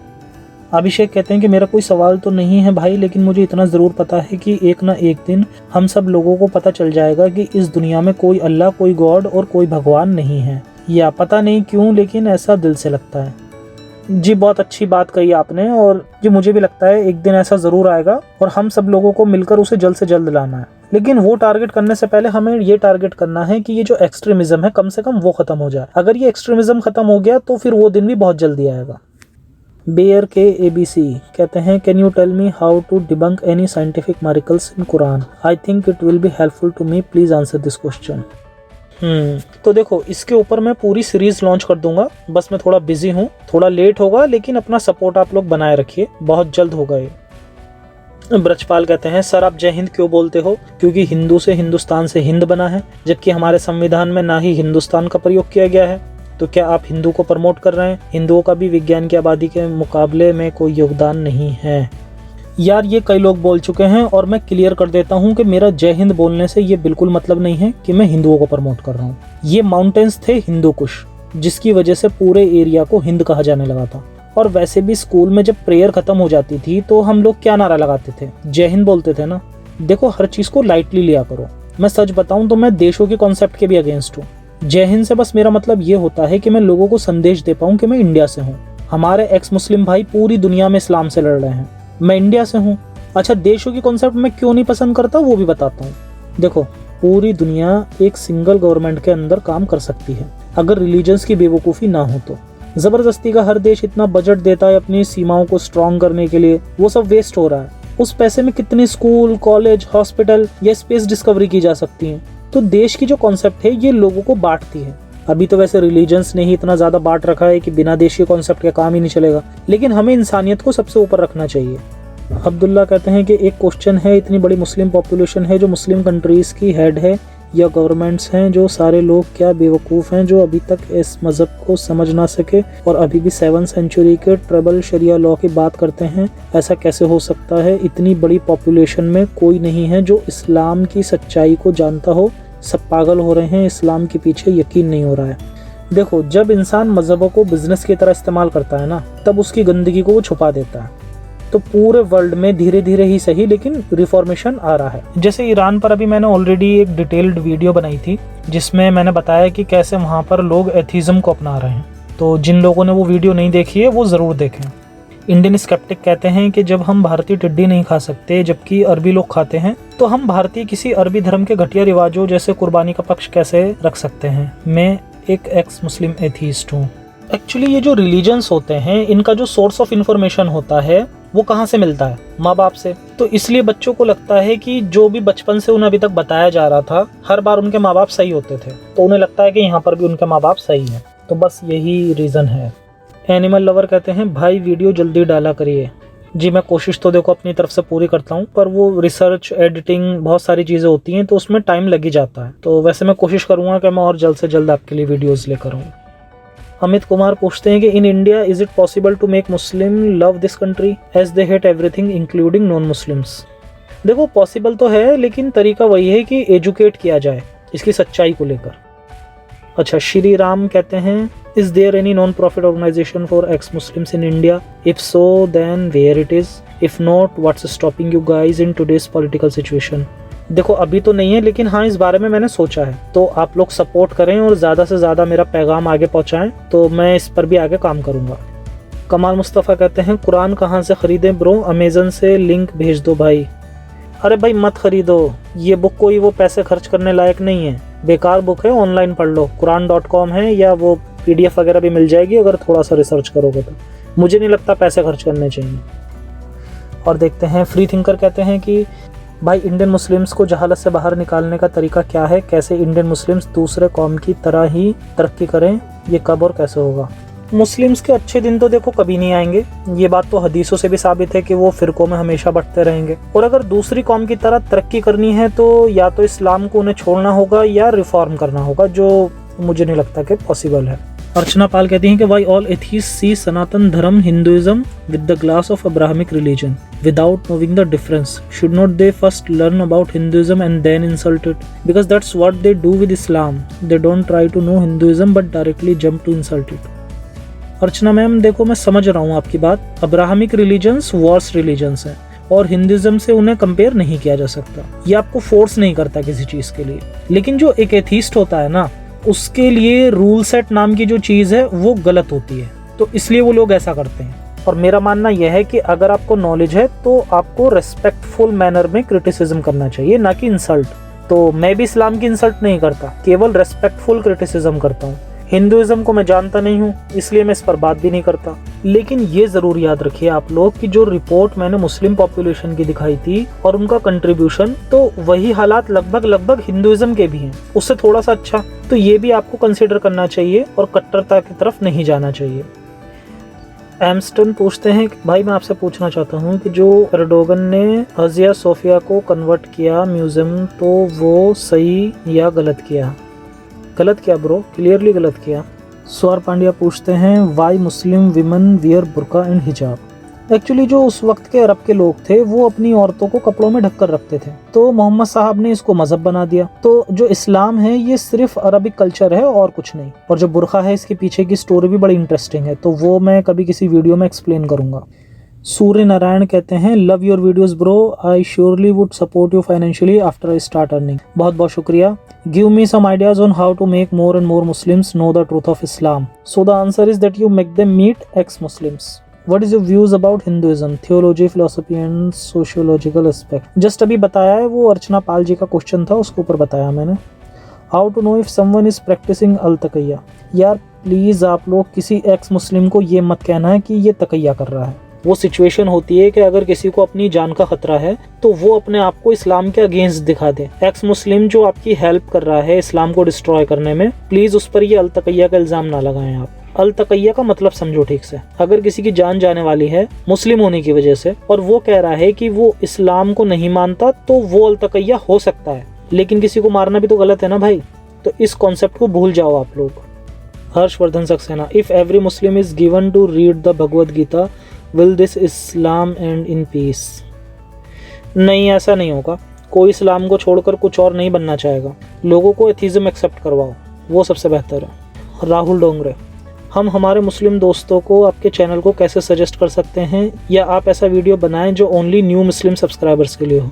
अभिषेक कहते हैं कि मेरा कोई सवाल तो नहीं है भाई, लेकिन मुझे इतना ज़रूर पता है कि एक ना एक दिन हम सब लोगों को पता चल जाएगा कि इस दुनिया में कोई अल्लाह, कोई गॉड और कोई भगवान नहीं है। या पता नहीं क्यों, लेकिन ऐसा दिल से लगता है। जी, बहुत अच्छी बात कही आपने, और जी मुझे भी लगता है एक दिन ऐसा ज़रूर आएगा और हम सब लोगों को मिलकर उसे जल्द से जल्द लाना है। लेकिन वो टारगेट करने से पहले हमें ये टारगेट करना है कि ये जो एक्सट्रीमिज्म है कम से कम वो ख़त्म हो जाए। अगर ये एक्सट्रीमिज्म ख़त्म हो गया तो फिर वो दिन भी बहुत जल्दी आएगा। बेयर के ABC कहते हैं can you tell me how to debunk any scientific miracles in Quran? I think it will be helpful to me, please answer this question. तो देखो, इसके ऊपर मैं पूरी सीरीज लॉन्च कर दूंगा, बस मैं थोड़ा बिजी हूँ, थोड़ा लेट होगा, लेकिन अपना सपोर्ट आप लोग बनाए रखिए, बहुत जल्द होगा ये। ब्रजपाल कहते हैं सर आप जय हिंद क्यों बोलते हो? क्योंकि हिंदू से हिंदुस्तान से हिंद बना है, जबकि हमारे संविधान में ना ही हिंदुस्तान का प्रयोग किया गया है। तो क्या आप हिंदू को प्रमोट कर रहे हैं? हिंदुओं का भी विज्ञान की आबादी के मुकाबले में कोई योगदान नहीं है। यार, ये कई लोग बोल चुके हैं, और मैं क्लियर कर देता हूँ कि मेरा जय हिंद बोलने से ये बिल्कुल मतलब नहीं है कि मैं हिंदुओं को प्रमोट कर रहा हूँ। ये माउंटेन्स थे हिंदू कुश, जिसकी वजह से पूरे एरिया को हिंद कहा जाने लगा था। और वैसे भी स्कूल में जब प्रेयर खत्म हो जाती थी तो हम लोग क्या नारा लगाते थे? जय हिंद बोलते थे ना। देखो, हर चीज को लाइटली लिया करो। मैं सच बताऊं तो मैं देशों के कॉन्सेप्ट के भी अगेंस्ट हूँ। जय हिंद से बस मेरा मतलब ये होता है कि मैं लोगों को संदेश दे पाऊँ कि मैं इंडिया से हूँ। हमारे एक्स मुस्लिम भाई पूरी दुनिया में इस्लाम से लड़ रहे हैं, मैं इंडिया से हूँ। अच्छा, देशों की कॉन्सेप्ट मैं क्यों नहीं पसंद करता वो भी बताता हूँ। देखो, पूरी दुनिया एक सिंगल गवर्नमेंट के अंदर काम कर सकती है अगर रिलीजन्स की बेवकूफ़ी ना हो तो। जबरदस्ती का हर देश इतना बजट देता है अपनी सीमाओं को स्ट्रॉन्ग करने के लिए, वो सब वेस्ट हो रहा है। उस पैसे में कितने स्कूल, कॉलेज, हॉस्पिटल या स्पेस डिस्कवरी की जा सकती हैं। तो देश की जो कॉन्सेप्ट है ये लोगों को बांटती है। अभी तो वैसे रिलीजन्स ने ही इतना ज़्यादा बांट रखा है कि बिना देश के कॉन्सेप्ट का काम ही नहीं चलेगा, लेकिन हमें इंसानियत को सबसे ऊपर रखना चाहिए। अब्दुल्ला कहते हैं कि एक क्वेश्चन है, इतनी बड़ी मुस्लिम पॉपुलेशन है जो मुस्लिम कंट्रीज़ की हेड है या गवर्नमेंट्स हैं, जो सारे लोग क्या बेवकूफ़ हैं जो अभी तक इस मज़हब को समझ ना सके और अभी भी 7th सेंचुरी के ट्रिपल शरिया लॉ की बात करते हैं। ऐसा कैसे हो सकता है? इतनी बड़ी पॉपुलेशन में कोई नहीं है जो इस्लाम की सच्चाई को जानता हो। सब पागल हो रहे हैं, इस्लाम के पीछे यकीन नहीं हो रहा है। देखो, जब इंसान मज़हबों को बिजनेस की तरह इस्तेमाल करता है ना, तब उसकी गंदगी को वो छुपा देता है। तो पूरे वर्ल्ड में धीरे धीरे ही सही लेकिन रिफॉर्मेशन आ रहा है। जैसे ईरान पर अभी मैंने ऑलरेडी एक डिटेल्ड वीडियो बनाई थी जिसमें मैंने बताया कि कैसे वहाँ पर लोग एथीज़म को अपना रहे हैं। तो जिन लोगों ने वो वीडियो नहीं देखी है वो ज़रूर देखें। इंडियन स्केप्टिक कहते हैं कि जब हम भारतीय टिड्डी नहीं खा सकते जबकि अरबी लोग खाते हैं, तो हम भारतीय किसी अरबी धर्म के घटिया रिवाजों जैसे कुर्बानी का पक्ष कैसे रख सकते हैं। मैं एक एक्स मुस्लिम एथीस्ट हूँ। एक्चुअली ये जो रिलीजन्स होते हैं इनका जो सोर्स ऑफ इंफॉर्मेशन होता है वो कहाँ से मिलता है? माँ बाप से। तो इसलिए बच्चों को लगता है कि जो भी बचपन से उन्हें अभी तक बताया जा रहा था हर बार उनके माँ बाप सही होते थे, तो उन्हें लगता है कि यहाँ पर भी उनके माँ बाप सही हैं। तो बस यही रीज़न है। एनिमल लवर कहते हैं भाई वीडियो जल्दी डाला करिए। जी मैं कोशिश तो देखो अपनी तरफ से पूरी करता हूँ, पर वो रिसर्च एडिटिंग बहुत सारी चीज़ें होती हैं तो उसमें टाइम लग ही जाता है। तो वैसे मैं कोशिश करूँगा कि मैं और जल्द से जल्द आपके लिए वीडियोज़ लेकर आऊँ। अमित कुमार पूछते हैं कि in India is it possible to make Muslim love this country as they hate everything including non Muslims. देखो पॉसिबल तो है लेकिन तरीका वही है कि एजुकेट किया जाए इसकी सच्चाई को लेकर। अच्छा, श्री राम कहते हैं is there any non profit organisation for ex Muslims in India? If so then where it is? If not what's stopping you guys in today's political situation? देखो अभी तो नहीं है लेकिन हाँ इस बारे में मैंने सोचा है। तो आप लोग सपोर्ट करें और ज़्यादा से ज़्यादा मेरा पैगाम आगे पहुँचाएं तो मैं इस पर भी आगे काम करूँगा। कमाल मुस्तफ़ा कहते हैं कुरान कहाँ से ख़रीदें ब्रो? अमेज़न से लिंक भेज दो भाई। अरे भाई मत ख़रीदो, ये बुक कोई वो पैसे खर्च करने लायक नहीं है, बेकार बुक है। ऑनलाइन पढ़ लो, Quran.com है या वो PDF वगैरह भी मिल जाएगी अगर थोड़ा सा रिसर्च करोगे तो। मुझे नहीं लगता पैसे खर्च करने चाहिए। और देखते हैं फ्री थिंकर कहते हैं कि भाई इंडियन मुस्लिम्स को जहालत से बाहर निकालने का तरीका क्या है? कैसे इंडियन मुस्लिम्स दूसरे कौम की तरह ही तरक्की करें? ये कब और कैसे होगा? मुस्लिम्स के अच्छे दिन तो देखो कभी नहीं आएंगे। ये बात तो हदीसों से भी साबित है कि वो फ़िरकों में हमेशा बढ़ते रहेंगे। और अगर दूसरी कौम की तरह तरक्की करनी है तो या तो इस्लाम को उन्हें छोड़ना होगा या रिफॉर्म करना होगा, जो मुझे नहीं लगता कि पॉसिबल है। अर्चना पाल कहती हैं कि why all atheist see Sanatan Dharma Hinduism with the glass of Abrahamic religion without knowing the difference? Should not they first learn about Hinduism and then insult it? Because that's what they do with Islam. They don't try to know Hinduism but directly jump to insult it. Archana ma'am देखो मैं समझ रहा हूँ आपकी बात। Abrahamic religions verse religions हैं और Hinduism से उन्हें कंपेयर नहीं किया जा सकता। ये आपको फोर्स नहीं करता किसी चीज़ के लिए। लेकिन जो एक एथीस्ट होता है ना, उसके लिए रूल सेट नाम की जो चीज़ है वो गलत होती है, तो इसलिए वो लोग ऐसा करते हैं। और मेरा मानना यह है कि अगर आपको नॉलेज है तो आपको रेस्पेक्टफुल मैनर में क्रिटिसिज्म करना चाहिए, ना कि इंसल्ट। तो मैं भी इस्लाम की इंसल्ट नहीं करता, केवल रेस्पेक्टफुल क्रिटिसिज्म करता हूँ। हिंदुइज्म को मैं जानता नहीं हूँ इसलिए मैं इस पर बात भी नहीं करता। लेकिन ये ज़रूर याद रखिए आप लोग कि जो रिपोर्ट मैंने मुस्लिम पॉपुलेशन की दिखाई थी और उनका कंट्रीब्यूशन, तो वही हालात लगभग हिंदुइज्म के भी हैं, उससे थोड़ा सा अच्छा। तो ये भी आपको कंसिडर करना चाहिए और कट्टरता की तरफ नहीं जाना चाहिए। एम्स्टन पूछते हैं कि भाई मैं आपसे पूछना चाहता हूँ कि जो एर्डोगन ने हजिया सोफिया को कन्वर्ट किया म्यूजियम, तो वो सही या गलत किया? गलत किया ब्रो, क्लियरली गलत किया। स्वर पांड्या पूछते हैं why Muslim women wear burqa and hijab? Actually जो उस वक्त के अरब के लोग थे वो अपनी औरतों को कपड़ों में ढककर रखते थे, तो मोहम्मद साहब ने इसको मजहब बना दिया। तो जो इस्लाम है ये सिर्फ अरबिक कल्चर है और कुछ नहीं। और जो बुर्का है इसके पीछे की स्टोरी भी बड़ी इंटरेस्टिंग है, तो वो मैं कभी किसी वीडियो में एक्सप्लेन करूंगा। सूर्य नारायण कहते हैं love your videos bro, I surely would support you financially after I start earning. बहुत बहुत शुक्रिया। Give me some ideas on how to make more and more Muslims know the truth of Islam. So the answer is that you make them meet ex Muslims. What is your views about Hinduism, theology, philosophy and sociological aspect? Just अभी बताया है, वो अर्चना पाल जी का question था, उसके ऊपर बताया मैंने। How to know if someone is practising al taqiyya? यार प्लीज आप लोग किसी एक्स मुस्लिम को ये मत कहना है कि ये तकैया कर रहा है। वो सिचुएशन होती है कि अगर किसी को अपनी जान का खतरा है तो वो अपने आप को इस्लाम के अगेंस्ट दिखा दे। एक्स मुस्लिम जो आपकी हेल्प कर रहा है इस्लाम को डिस्ट्रॉय करने में, प्लीज उस पर ये अल तकैया का इल्जाम ना लगाएं आप। अल तकैया का मतलब समझो ठीक से। अगर किसी की जान जाने वाली है मुस्लिम होने की वजह से और वो कह रहा है कि वो इस्लाम को नहीं मानता, तो वो अल तकैया हो सकता है, लेकिन किसी को मारना भी तो गलत है ना भाई। तो इस कॉन्सेप्ट को भूल जाओ आप लोग। Harshvardhan Saxena, if every Muslim is given to read the Bhagavad Gita will this Islam end in peace. नहीं, ऐसा नहीं होगा। कोई इस्लाम को छोड़कर कुछ और नहीं बनना चाहेगा। लोगों को एथिज्म एक्सेप्ट करवाओ, वो सबसे बेहतर है। राहुल डोंगरे, हम हमारे मुस्लिम दोस्तों को आपके चैनल को कैसे सजेस्ट कर सकते हैं, या आप ऐसा वीडियो बनाएं जो ओनली न्यू मुस्लिम सब्सक्राइबर्स के लिए हो।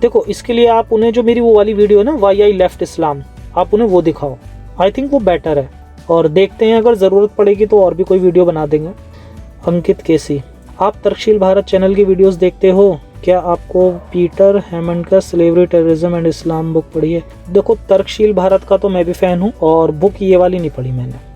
देखो, इसके लिए आप उन्हें जो मेरी वो वाली वीडियो है ना, वाई आई लेफ्ट इस्लाम, आप उन्हें वो दिखाओ। आई थिंक वो बेटर है, और देखते हैं अगर ज़रूरत पड़ेगी तो और भी कोई वीडियो बना देंगे। अंकित केसी, आप तर्कशील भारत चैनल की वीडियोस देखते हो क्या? आपको पीटर हैमंड का slavery terrorism and Islam book पढ़ी है? देखो, तर्कशील भारत का तो मैं भी फ़ैन हूँ, और बुक ये वाली नहीं पढ़ी मैंने।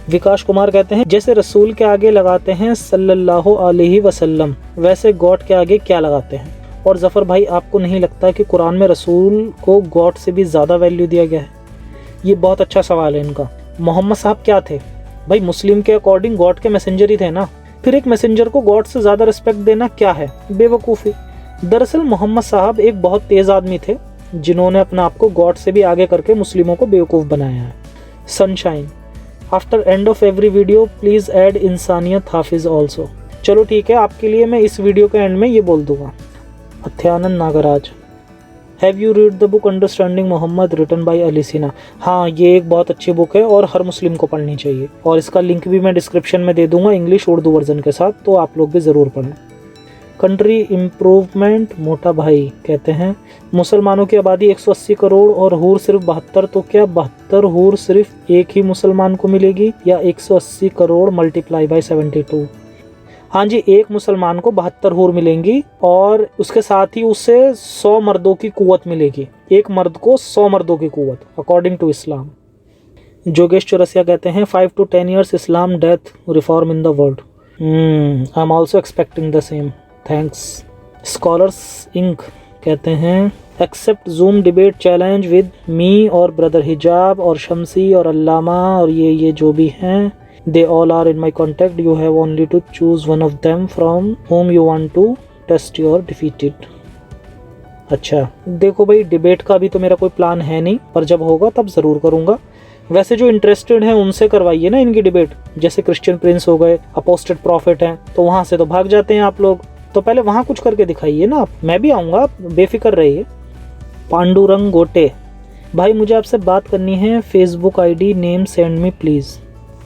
विकास कुमार कहते हैं, जैसे रसूल के आगे लगाते हैं सल्लल्लाहु अलैहि वसल्लम, वैसे गॉड के आगे क्या लगाते हैं? और जफ़र भाई, आपको नहीं लगता कि कुरान में रसूल को गॉड से भी ज़्यादा वैल्यू दिया गया है? ये बहुत अच्छा सवाल है इनका। मोहम्मद साहब क्या थे भाई? मुस्लिम के अकॉर्डिंग गॉड के मैसेंजर ही थे ना। फिर एक मैसेंजर को गॉड से ज़्यादा रिस्पेक्ट देना क्या है? बेवकूफ़ी। दरअसल मोहम्मद साहब एक बहुत तेज़ आदमी थे, जिन्होंने अपने आप को गॉड से भी आगे करके मुस्लिमों को बेवकूफ़ बनाया है। Sunshine, after end of every video please add इंसानियत हाफिज़ ऑल्सो। चलो ठीक है, आपके लिए मैं इस वीडियो के एंड में ये बोल दूंगा। Athyanand Nagraj, have you read the book understanding Muhammad written by Ali Sina? हाँ, ये एक बहुत अच्छी बुक है और हर मुस्लिम को पढ़नी चाहिए, और इसका लिंक भी मैं डिस्क्रिप्शन में दे दूंगा, इंग्लिश उर्दू वर्जन के साथ, तो आप लोग भी ज़रूर पढ़ें। कंट्री इम्प्रूवमेंट मोटा भाई कहते हैं, मुसलमानों की आबादी 180 करोड़ और हूर सिर्फ 72, तो क्या 72 हूर सिर्फ एक ही मुसलमान को मिलेगी, या 180 करोड़ मल्टीप्लाई बाय 72? हाँ जी, एक मुसलमान को 72 हूर मिलेंगी, और उसके साथ ही उसे 100 मर्दों की कुव्वत मिलेगी। एक मर्द को 100 मर्दों की कुव्वत, अकॉर्डिंग टू इस्लाम। जोगेश चौरसिया कहते हैं, 5 to 10 years Islam death reform in the world. I am also expecting the same, thanks. Scholars Inc कहते हैं, accept Zoom debate challenge with me और ब्रदर हिजाब और शमसी और अल्लामा और ये जो भी हैं, they all are in my contact, you have only to choose one of them from whom you want to test your defeated। अच्छा, देखो भाई, डिबेट का भी तो मेरा कोई प्लान है नहीं, पर जब होगा तब ज़रूर करूँगा। वैसे जो इंटरेस्टेड हैं उनसे करवाइए ना इनकी डिबेट, जैसे क्रिश्चियन प्रिंस हो गए, अपोस्टेड प्रॉफिट हैं, तो वहाँ से तो भाग जाते हैं आप लोग, तो पहले वहाँ कुछ करके दिखाइए ना आप। मैं भी आऊँगा, आप बेफिक्र रहिए। पांडुरंग गोटे, भाई मुझे आपसे बात करनी है, Facebook ID name send me please.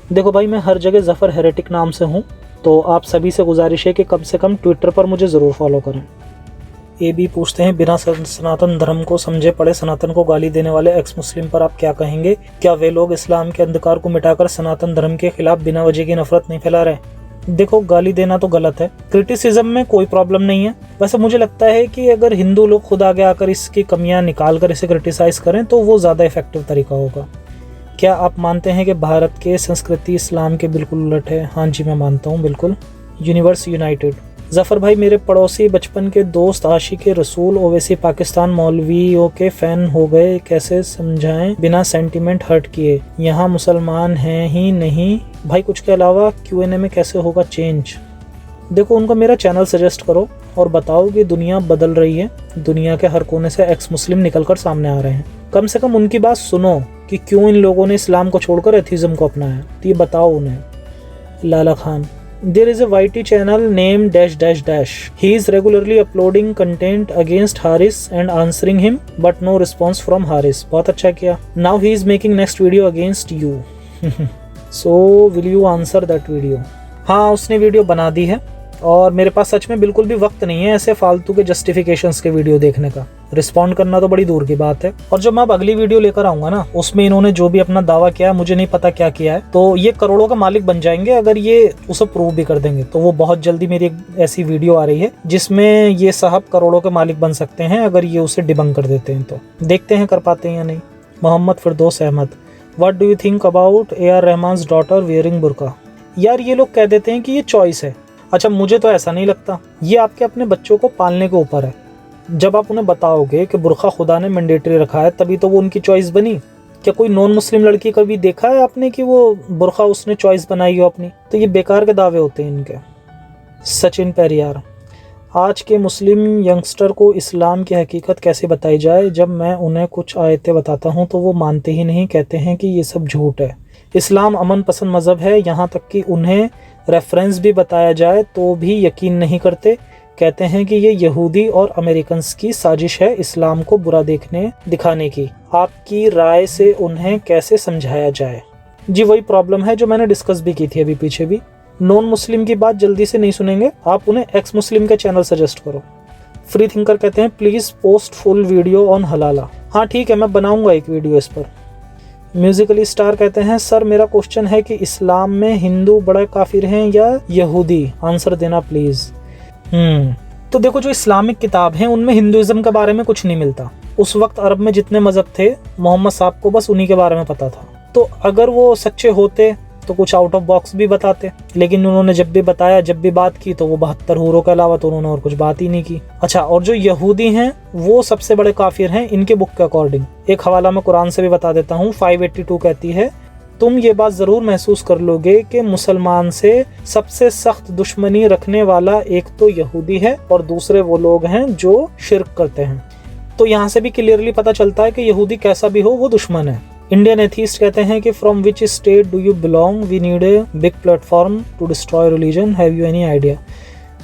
देखो भाई, मैं हर जगह ज़फ़र हेरेटिक नाम से हूँ, तो आप सभी से गुजारिश है कि कम से कम ट्विटर पर मुझे ज़रूर फॉलो करें। ये भी पूछते हैं, बिना सनातन धर्म को समझे पड़े सनातन को गाली देने वाले एक्स मुस्लिम पर आप क्या कहेंगे? क्या वे लोग इस्लाम के अंधकार को मिटाकर सनातन धर्म के खिलाफ बिना वजह की नफरत नहीं फैला रहे? देखो, गाली देना तो गलत है, क्रिटिसिज्म में कोई प्रॉब्लम नहीं है। वैसे मुझे लगता है कि अगर हिंदू लोग खुद आगे आकर इसकी कमियां निकाल कर इसे क्रिटिसाइज करें तो वो ज़्यादा इफेक्टिव तरीका होगा। क्या आप मानते हैं कि भारत के संस्कृति इस्लाम के बिल्कुल उलट है? हाँ जी, मैं मानता हूँ, बिल्कुल। यूनिवर्स यूनाइटेड, जफ़र भाई मेरे पड़ोसी बचपन के दोस्त आशिक रसूल ओवैसी पाकिस्तान मौलवियों के फ़ैन हो गए, कैसे समझाएं बिना सेंटिमेंट हर्ट किए? यहाँ मुसलमान हैं ही नहीं भाई। कुछ के अलावा Q&A में कैसे होगा चेंज? देखो, उनका मेरा चैनल सजेस्ट करो और बताओ कि दुनिया बदल रही है, दुनिया के हर कोने से एक्स मुस्लिम निकल कर सामने आ रहे हैं। कम से कम उनकी बात सुनो कि क्यों इन लोगों ने इस्लाम को छोड़कर एथिज्म को अपनाया, तो ये बताओ उन्हें। लाला Khan, there is a YT channel named dash dash dash. He is regularly uploading content against Haris and answering him, but no response from Haris. बहुत अच्छा किया। Now he is making next video against you. So will you answer that video? हाँ, उसने video बना दी है, और मेरे पास सच में बिल्कुल भी वक्त नहीं है ऐसे फालतू के जस्टिफिकेशंस के वीडियो देखने का। रिस्पॉन्ड करना तो बड़ी दूर की बात है। और जब मैं अब अगली वीडियो लेकर आऊंगा ना, उसमें इन्होंने जो भी अपना दावा किया है, मुझे नहीं पता क्या किया है, तो ये करोड़ों का मालिक बन जाएंगे अगर ये उसे प्रूव भी कर देंगे। तो वो बहुत जल्दी मेरी एक ऐसी वीडियो आ रही है जिसमें ये साहब करोड़ों के मालिक बन सकते हैं अगर ये उसे डिबंक कर देते हैं। तो देखते हैं कर पाते हैं या नहीं। Mohammad Firdaus Ahmed, what do you think about AR Rahman's daughter wearing burqa? यार, ये लोग कह देते हैं कि ये चॉइस है। अच्छा, मुझे तो ऐसा नहीं लगता। ये आपके अपने बच्चों को पालने के ऊपर है। जब आप उन्हें बताओगे कि बुर्का खुदा ने मैंडेटरी रखा है, तभी तो वो उनकी चॉइस बनी। क्या कोई नॉन मुस्लिम लड़की कभी देखा है आपने कि वो बुर्का उसने चॉइस बनाई हो अपनी? तो ये बेकार के दावे होते हैं इनके। सचिन पेरियार, आज के मुस्लिम यंगस्टर को इस्लाम की हकीकत कैसे बताई जाए? जब मैं उन्हें कुछ आयतें बताता हूँ तो वो मानते ही नहीं, कहते हैं कि ये सब झूठ है। इस्लाम अमन पसंद मज़हब है, यहाँ तक कि उन्हें रेफरेंस भी बताया जाए तो भी यकीन नहीं करते। कहते हैं कि ये यहूदी और अमेरिकन्स की साजिश है इस्लाम को बुरा दिखाने की। आपकी राय से उन्हें कैसे समझाया जाए? जी वही प्रॉब्लम है जो मैंने डिस्कस भी की थी अभी पीछे भी। नॉन मुस्लिम की बात जल्दी से नहीं सुनेंगे, आप उन्हें एक्स मुस्लिम के चैनल सजेस्ट करो। फ्री थिंकर कहते हैं please post full video on halala. हाँ ठीक है, मैं बनाऊंगा एक वीडियो इस पर। म्यूजिकली स्टार कहते हैं सर मेरा क्वेश्चन है कि इस्लाम में हिंदू बड़ा काफिर हैं या यहूदी? आंसर देना प्लीज। तो देखो, जो इस्लामिक किताब हैं उनमें हिंदुइज्म के बारे में कुछ नहीं मिलता। उस वक्त अरब में जितने मजहब थे मोहम्मद साहब को बस उन्हीं के बारे में पता था। तो अगर वो सच्चे होते तो कुछ आउट ऑफ बॉक्स भी बताते, लेकिन उन्होंने जब भी बताया, जब भी बात की तो वो 72 हूरों के अलावा तो उन्होंने और कुछ बात ही नहीं की। अच्छा, और जो यहूदी हैं वो सबसे बड़े काफिर हैं इनके बुक के अकॉर्डिंग। एक हवाला मैं कुरान से भी बता देता हूँ। 582 कहती है तुम ये बात जरूर महसूस कर लोगे कि मुसलमान से सबसे सख्त दुश्मनी रखने वाला एक तो यहूदी है और दूसरे वो लोग हैं जो शिर्क करते हैं। तो यहाँ से भी क्लियरली पता चलता है कि यहूदी कैसा भी हो वो दुश्मन है। इंडियन एथीस्ट कहते हैं कि from which state do you belong, we need a big platform to destroy religion, have you any idea?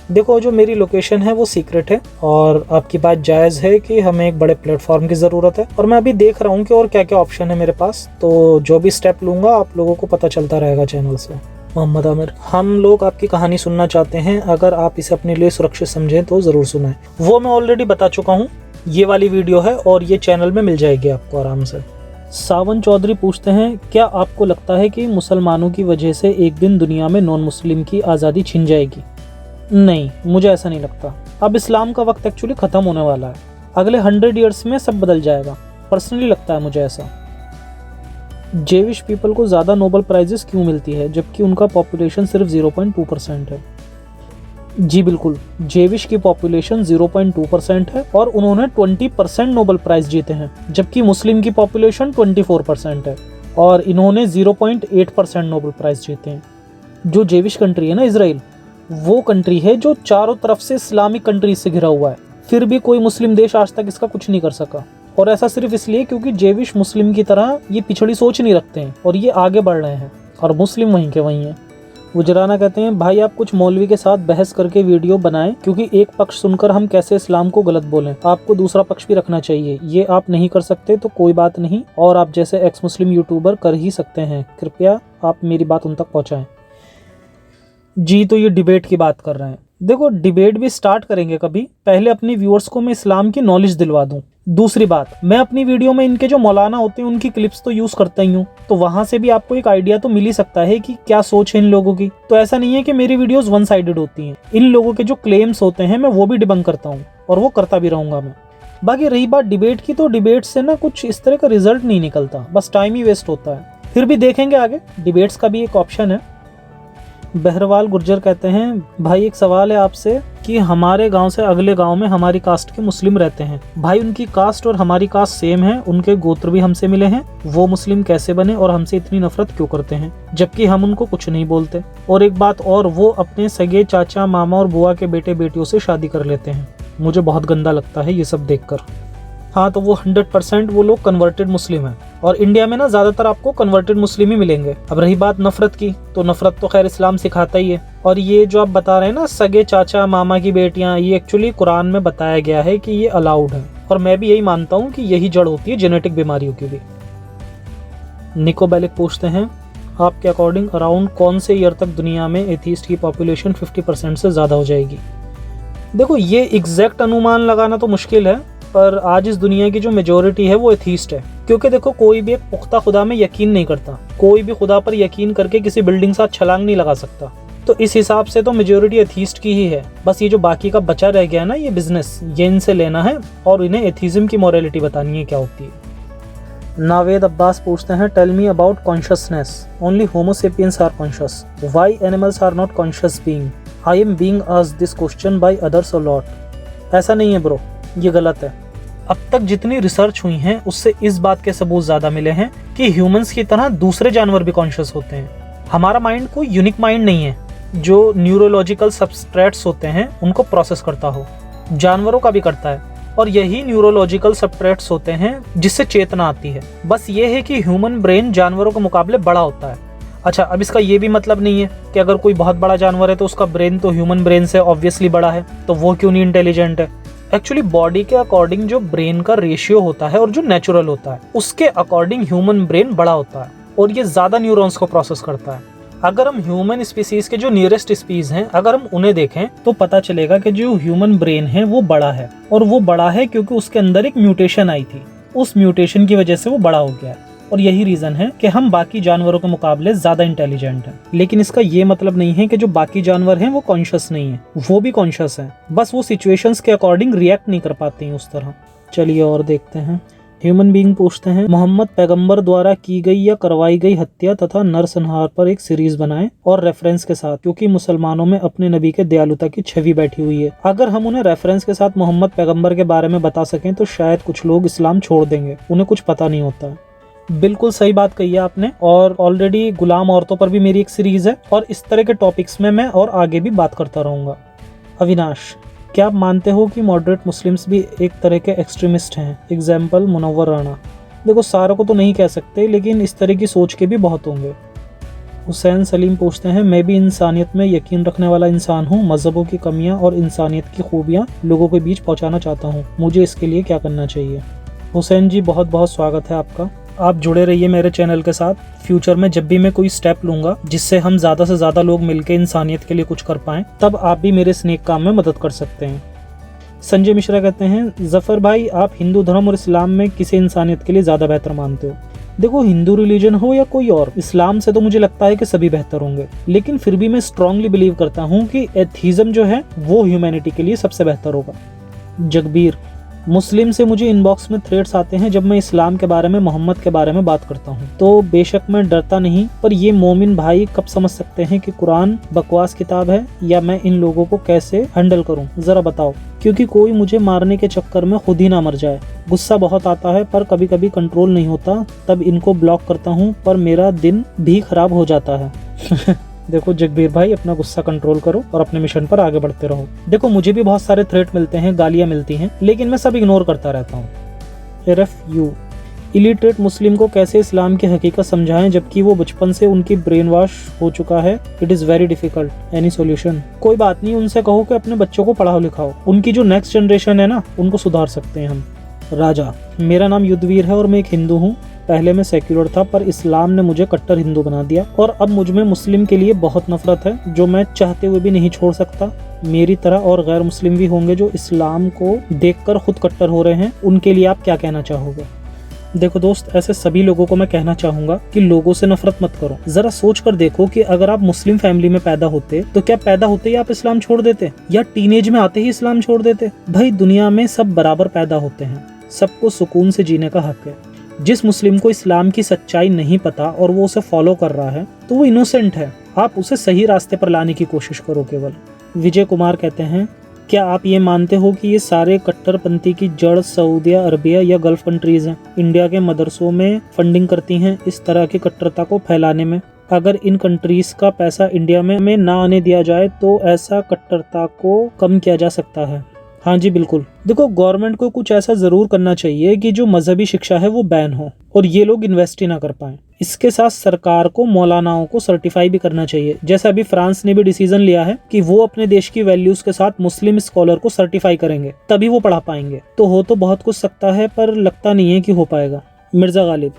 देखो, जो मेरी लोकेशन है वो सीक्रेट है और आपकी बात जायज़ है कि हमें एक बड़े प्लेटफॉर्म की ज़रूरत है और मैं अभी देख रहा हूँ कि और क्या क्या ऑप्शन है मेरे पास। तो जो भी स्टेप लूँगा आप लोगों को पता चलता रहेगा चैनल से। मोहम्मद आमिर, हम लोग आपकी कहानी सुनना चाहते हैं, अगर आप इसे अपने लिए सुरक्षित समझें तो ज़रूर सुनाएं। वो मैं ऑलरेडी बता चुका हूँ, ये वाली वीडियो है और ये चैनल में मिल जाएगी आपको आराम से। सावन चौधरी पूछते हैं क्या आपको लगता है कि मुसलमानों की वजह से एक दिन दुनिया में नॉन मुस्लिम की आज़ादी छिन जाएगी? नहीं, मुझे ऐसा नहीं लगता। अब इस्लाम का वक्त एक्चुअली ख़त्म होने वाला है, अगले 100 ईयर्स में सब बदल जाएगा। पर्सनली लगता है मुझे ऐसा। जेविश पीपल को ज़्यादा नोबेल प्राइजेस क्यों मिलती है जबकि उनका पॉपुलेशन सिर्फ 0.2% है? जी बिल्कुल, जेविश की पॉपुलेशन 0.2% है और उन्होंने 20% नोबेल प्राइज जीते हैं, जबकि मुस्लिम की पॉपुलेशन 24% है और इन्होंने 0.8% नोबेल प्राइज जीते हैं। जो जेविश कंट्री है ना, इजराइल, वो कंट्री है जो चारों तरफ से इस्लामिक कंट्री से घिरा हुआ है, फिर भी कोई मुस्लिम देश आज तक इसका कुछ नहीं कर सका। और ऐसा सिर्फ इसलिए क्योंकि जेविश मुस्लिम की तरह ये पिछड़ी सोच नहीं रखते हैं और ये आगे बढ़ रहे हैं और मुस्लिम वहीं के वहीं हैं। गुजराना कहते हैं भाई आप कुछ मौलवी के साथ बहस करके वीडियो बनाएं, क्योंकि एक पक्ष सुनकर हम कैसे इस्लाम को गलत बोलें। आपको दूसरा पक्ष भी रखना चाहिए, ये आप नहीं कर सकते तो कोई बात नहीं, और आप जैसे एक्स मुस्लिम यूट्यूबर कर ही सकते हैं, कृपया आप मेरी बात उन तक पहुँचाएँ। जी, तो ये डिबेट की बात कर रहे हैं। देखो, डिबेट भी स्टार्ट करेंगे कभी, पहले अपने व्यूअर्स को मैं इस्लाम की नॉलेज दिलवा दूं। दूसरी बात, मैं अपनी वीडियो में इनके जो मौलाना होते हैं उनकी क्लिप्स तो यूज करता ही हूँ, तो वहां से भी आपको एक आइडिया तो मिल ही सकता है कि क्या सोच है इन लोगों की। तो ऐसा नहीं है कि मेरी वीडियोस वन साइडेड होती हैं, इन लोगों के जो क्लेम्स होते हैं मैं वो भी डिबंक करता हूँ और वो करता भी रहूंगा मैं। बाकी रही बात डिबेट की, तो डिबेट से ना कुछ इस तरह का रिजल्ट नहीं निकलता, बस टाइम ही वेस्ट होता है। फिर भी देखेंगे आगे, डिबेट्स का भी एक ऑप्शन है। बहरवाल गुर्जर कहते हैं भाई एक सवाल है आपसे कि हमारे गांव से अगले गांव में हमारी कास्ट के मुस्लिम रहते हैं, भाई उनकी कास्ट और हमारी कास्ट सेम है, उनके गोत्र भी हमसे मिले हैं, वो मुस्लिम कैसे बने और हमसे इतनी नफरत क्यों करते हैं जबकि हम उनको कुछ नहीं बोलते? और एक बात और, वो अपने सगे चाचा मामा और बुआ के बेटे बेटियों से शादी कर लेते हैं, मुझे बहुत गंदा लगता है ये सब देखकर। हाँ, तो वो 100% वो लोग कन्वर्टेड मुस्लिम हैं और इंडिया में ना ज़्यादातर आपको कन्वर्टेड मुस्लिम ही मिलेंगे। अब रही बात नफ़रत की, तो नफ़रत तो खैर इस्लाम सिखाता ही है, और ये जो आप बता रहे हैं ना सगे चाचा मामा की बेटियाँ, ये एक्चुअली कुरान में बताया गया है कि ये अलाउड है, और मैं भी यही मानता हूँ कि यही जड़ होती है जेनेटिक बीमारियों की भी। निको बेलिक पूछते हैं आपके अकॉर्डिंग अराउंड कौन से ईयर तक दुनिया में एथीस्ट की पॉपुलेशन 50% से ज़्यादा हो जाएगी? देखो, ये एग्जैक्ट अनुमान लगाना तो मुश्किल है, पर आज इस दुनिया की जो मेजोरिटी है वो एथीस्ट है, क्योंकि देखो कोई भी एक पुख्ता खुदा में यकीन नहीं करता, कोई भी खुदा पर यकीन करके किसी बिल्डिंग साथ छलांग नहीं लगा सकता। तो इस हिसाब से तो मेजोरिटी एथीस्ट की ही है। बस ये जो बाकी का बचा रह गया है ना, ये बिजनेस, ये इनसे लेना है और इन्हें एथीज्म की मोरालिटी बतानी है क्या होती है। नावेद अब्बास पूछते हैं tell me about consciousness, only homo sapiens are conscious, why animals are not conscious being? I am being asked this question by others a lot. ऐसा नहीं है ब्रो, ये गलत है। अब तक जितनी रिसर्च हुई है उससे इस बात के सबूत ज्यादा मिले हैं कि ह्यूमंस की तरह दूसरे जानवर भी कॉन्शियस होते हैं। हमारा माइंड कोई यूनिक माइंड नहीं है जो न्यूरोलॉजिकल सबस्ट्रेट्स होते हैं उनको प्रोसेस करता हो, जानवरों का भी करता है, और यही न्यूरोलॉजिकल सबस्ट्रेट्स होते हैं जिससे चेतना आती है। बस ये है कि ह्यूमन ब्रेन जानवरों के मुकाबले बड़ा होता है। अच्छा, अब इसका ये भी मतलब नहीं है कि अगर कोई बहुत बड़ा जानवर है तो उसका ब्रेन तो ह्यूमन ब्रेन से ऑब्वियसली बड़ा है, तो वो क्यों नहीं इंटेलिजेंट है। एक्चुअली बॉडी के अकॉर्डिंग जो ब्रेन का रेशियो होता है और जो नेचुरल होता है उसके अकॉर्डिंग ह्यूमन ब्रेन बड़ा होता है और ये ज्यादा न्यूरॉन्स को प्रोसेस करता है। अगर हम ह्यूमन स्पीसीज के जो नियरेस्ट स्पीसीज हैं अगर हम उन्हें देखें तो पता चलेगा कि जो ह्यूमन ब्रेन है वो बड़ा है, और वो बड़ा है क्योंकि उसके अंदर एक म्यूटेशन आई थी। उस म्यूटेशन की वजह से वो बड़ा हो गया है, और यही रीजन है कि हम बाकी जानवरों के मुकाबले ज्यादा इंटेलिजेंट हैं। लेकिन इसका ये मतलब नहीं है कि जो बाकी जानवर हैं वो कॉन्शियस नहीं है, वो भी कॉन्शियस हैं, बस वो सिचुएशंस के अकॉर्डिंग रिएक्ट नहीं कर पाते हैं उस तरह। चलिए और देखते हैं। ह्यूमन बीइंग पूछते हैं, मोहम्मद पैगंबर द्वारा की गई या करवाई गई हत्या तथा नरसंहार पर एक सीरीज बनाएं और रेफरेंस के साथ, क्योंकि मुसलमानों में अपने नबी के दयालुता की छवि बैठी हुई है। अगर हम उन्हें रेफरेंस के साथ मोहम्मद पैगंबर के बारे में बता सकें तो शायद कुछ लोग इस्लाम छोड़ देंगे, उन्हें कुछ पता नहीं होता है। बिल्कुल सही बात कही है आपने, और ऑलरेडी गुलाम औरतों पर भी मेरी एक सीरीज है और इस तरह के टॉपिक्स में मैं और आगे भी बात करता रहूंगा। अविनाश, क्या आप मानते हो कि मॉडरेट मुस्लिम्स भी एक तरह के एक्सट्रीमिस्ट हैं? एग्जाम्पल मुनव्वर राणा। देखो, सारों को तो नहीं कह सकते, लेकिन इस तरह की सोच के भी बहुत होंगे। हुसैन सलीम पूछते हैं, मैं भी इंसानियत में यकीन रखने वाला इंसान हूँ, मजहबों की कमियाँ और इंसानियत की खूबियाँ लोगों के बीच पहुँचाना चाहता हूँ, मुझे इसके लिए क्या करना चाहिए? हुसैन जी, बहुत बहुत स्वागत है आपका। आप जुड़े रहिए मेरे चैनल के साथ। फ्यूचर में जब भी मैं कोई स्टेप लूंगा जिससे हम ज्यादा से ज्यादा लोग मिलकर इंसानियत के लिए कुछ कर पाएं, तब आप भी मेरे इस नेक काम में मदद कर सकते हैं। संजय मिश्रा कहते हैं, जफर भाई, आप हिंदू धर्म और इस्लाम में किसे इंसानियत के लिए ज्यादा बेहतर मानते हो? देखो, हिंदू रिलीजन हो या कोई और, इस्लाम से तो मुझे लगता है कि सभी बेहतर होंगे, लेकिन फिर भी मैं स्ट्रांगली बिलीव करता हूँ कि एथिज्म जो है वो ह्यूमैनिटी के लिए सबसे बेहतर होगा। जगबीर, मुस्लिम से मुझे इनबॉक्स में थ्रेड्स आते हैं जब मैं इस्लाम के बारे में, मोहम्मद के बारे में बात करता हूँ, तो बेशक मैं डरता नहीं, पर ये मोमिन भाई कब समझ सकते हैं कि कुरान बकवास किताब है, या मैं इन लोगों को कैसे हैंडल करूँ, जरा बताओ, क्योंकि कोई मुझे मारने के चक्कर में खुद ही ना मर जाए। गुस्सा बहुत आता है पर कभी कभी कंट्रोल नहीं होता, तब इनको ब्लॉक करता हूँ, पर मेरा दिन भी खराब हो जाता है। देखो जगबीर भाई, अपना गुस्सा कंट्रोल करो और अपने मिशन पर आगे बढ़ते रहो। देखो, मुझे भी बहुत सारे थ्रेट मिलते हैं, गालियां मिलती हैं, लेकिन मैं सब इग्नोर करता रहता हूँ। RFU, इलिटरेट मुस्लिम को कैसे इस्लाम की हकीकत समझाएं जबकि वो बचपन से उनकी ब्रेन वॉश हो चुका है? It is very difficult, any solution? कोई बात नहीं, उनसे कहो कि अपने बच्चों को पढ़ाओ लिखाओ, उनकी जो नेक्स्ट जनरेशन है ना, उनको सुधार सकते हैं हम। राजा, मेरा नाम युद्धवीर है और मैं एक हिंदू हूँ। पहले मैं सेक्युलर था, पर इस्लाम ने मुझे कट्टर हिंदू बना दिया और अब मुझ में मुस्लिम के लिए बहुत नफरत है जो मैं चाहते हुए भी नहीं छोड़ सकता। मेरी तरह और गैर मुस्लिम भी होंगे जो इस्लाम को देखकर खुद कट्टर हो रहे हैं, उनके लिए आप क्या कहना चाहोगे? देखो दोस्त, ऐसे सभी लोगों को मैं कहना चाहूंगा कि लोगों से नफरत मत करो। जरा सोच कर देखो कि अगर आप मुस्लिम फैमिली में पैदा होते तो क्या पैदा होते ही आप इस्लाम छोड़ देते, या टीनेज में आते ही इस्लाम छोड़ देते? भाई, दुनिया में सब बराबर पैदा होते हैं, सबको सुकून से जीने का हक है। जिस मुस्लिम को इस्लाम की सच्चाई नहीं पता और वो उसे फॉलो कर रहा है तो वो इनोसेंट है, आप उसे सही रास्ते पर लाने की कोशिश करो केवल। विजय कुमार कहते हैं, क्या आप ये मानते हो कि ये सारे कट्टरपंथी की जड़ सऊदी अरबिया या गल्फ कंट्रीज हैं? इंडिया के मदरसों में फंडिंग करती हैं इस तरह की कट्टरता को फैलाने में। अगर इन कंट्रीज का पैसा इंडिया में ना आने दिया जाए तो ऐसा कट्टरता को कम किया जा सकता है। हाँ जी बिल्कुल। देखो, गवर्नमेंट को कुछ ऐसा जरूर करना चाहिए कि जो मजहबी शिक्षा है वो बैन हो और ये लोग इन्वेस्ट ही ना कर पाए। इसके साथ सरकार को मौलानाओं को सर्टिफाई भी करना चाहिए, जैसा अभी फ्रांस ने भी डिसीजन लिया है कि वो अपने देश की वैल्यूज के साथ मुस्लिम स्कॉलर को सर्टिफाई करेंगे, तभी वो पढ़ा पाएंगे। तो हो तो बहुत कुछ सकता है, पर लगता नहीं है कि हो पाएगा। मिर्जा गालिब,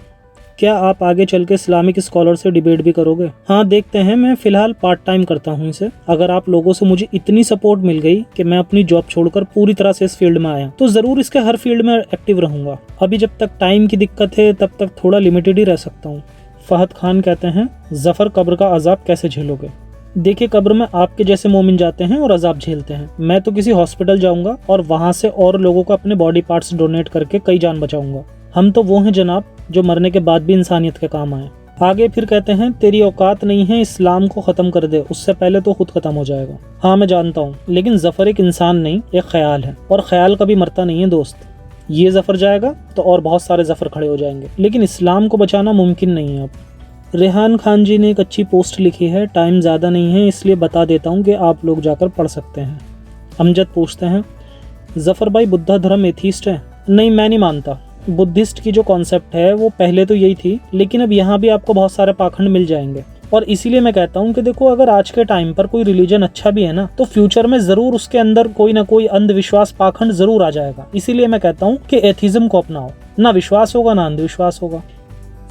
क्या आप आगे चल के इस्लामिक स्कॉलर से डिबेट भी करोगे? हाँ, देखते हैं। मैं फिलहाल पार्ट टाइम करता हूँ इसे। अगर आप लोगों से मुझे इतनी सपोर्ट मिल गई कि मैं अपनी जॉब छोड़कर पूरी तरह से इस फील्ड में आया, तो जरूर इसके हर फील्ड में एक्टिव रहूंगा। अभी जब तक टाइम की दिक्कत है तब तक थोड़ा लिमिटेड ही रह सकता हूँ। फहद खान कहते हैं, जफर, कब्र का अजाब कैसे झेलोगे? देखिए, कब्र में आपके जैसे मोमिन जाते हैं और अजाब झेलते हैं। मैं तो किसी हॉस्पिटल जाऊंगा और वहां से और लोगों को अपने बॉडी पार्ट्स डोनेट करके कई जान बचाऊंगा। हम तो वो हैं जनाब जो मरने के बाद भी इंसानियत के काम आए। आगे फिर कहते हैं, तेरी औकात नहीं है इस्लाम को खत्म कर दे, उससे पहले तो खुद खत्म हो जाएगा। हाँ मैं जानता हूँ, लेकिन जफर एक इंसान नहीं, एक ख्याल है, और ख्याल कभी मरता नहीं है दोस्त। ये जफर जाएगा तो और बहुत सारे जफर खड़े हो जाएंगे, लेकिन इस्लाम को बचाना मुमकिन नहीं है अब। रेहान खान जी ने एक अच्छी पोस्ट लिखी है, टाइम ज़्यादा नहीं है इसलिए बता देता हूँ कि आप लोग जाकर पढ़ सकते हैं। अमजद पूछते हैं, जफर भाई बुद्धा धर्म एथीस्ट है? नहीं, मैं नहीं मानता। बुद्धिस्ट की जो कॉन्सेप्ट है वो पहले तो यही थी, लेकिन अब यहाँ भी आपको बहुत सारे पाखंड मिल जाएंगे। और इसीलिए मैं कहता हूँ कि देखो, अगर आज के टाइम पर कोई रिलीजन अच्छा भी है ना, तो फ्यूचर में जरूर उसके अंदर कोई ना कोई अंधविश्वास पाखंड जरूर आ जाएगा। इसीलिए मैं कहता हूँ कि एथिज्म को अपनाओ, ना विश्वास होगा ना अंधविश्वास होगा।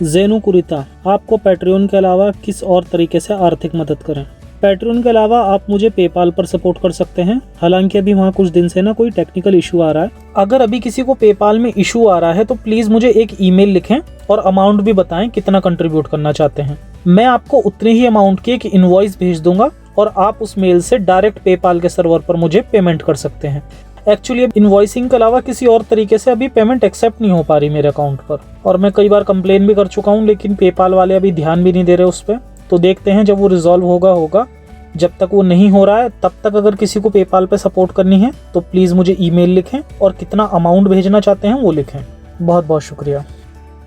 जेनु कुरिता, आपको पैट्रियन के अलावा किस और तरीके से आर्थिक मदद करें? पैट्रियन के अलावा आप मुझे पेपाल पर सपोर्ट कर सकते हैं, हालांकि अभी वहाँ कुछ दिन से ना कोई टेक्निकल इशू आ रहा है। अगर अभी किसी को पेपाल में इशू आ रहा है तो प्लीज मुझे एक ईमेल लिखें और अमाउंट भी बताएं कितना कंट्रीब्यूट करना चाहते हैं। मैं आपको उतनी ही अमाउंट की एक इनवॉइस भेज दूंगा और आप उस मेल से डायरेक्ट पेपाल के सर्वर पर मुझे पेमेंट कर सकते हैं। एक्चुअली अब इनवॉइसिंग के अलावा किसी और तरीके से अभी पेमेंट एक्सेप्ट नहीं हो पा रही मेरे अकाउंट पर, और मैं कई बार कंप्लेन भी कर चुका हूँ, लेकिन पेपाल वाले अभी ध्यान भी नहीं दे रहे उस पर। तो देखते हैं, जब वो रिजॉल्व होगा। जब तक वो नहीं हो रहा है तब तक अगर किसी को पेपाल पे सपोर्ट करनी है तो प्लीज़ मुझे ईमेल लिखें और कितना अमाउंट भेजना चाहते हैं वो लिखें। बहुत बहुत शुक्रिया।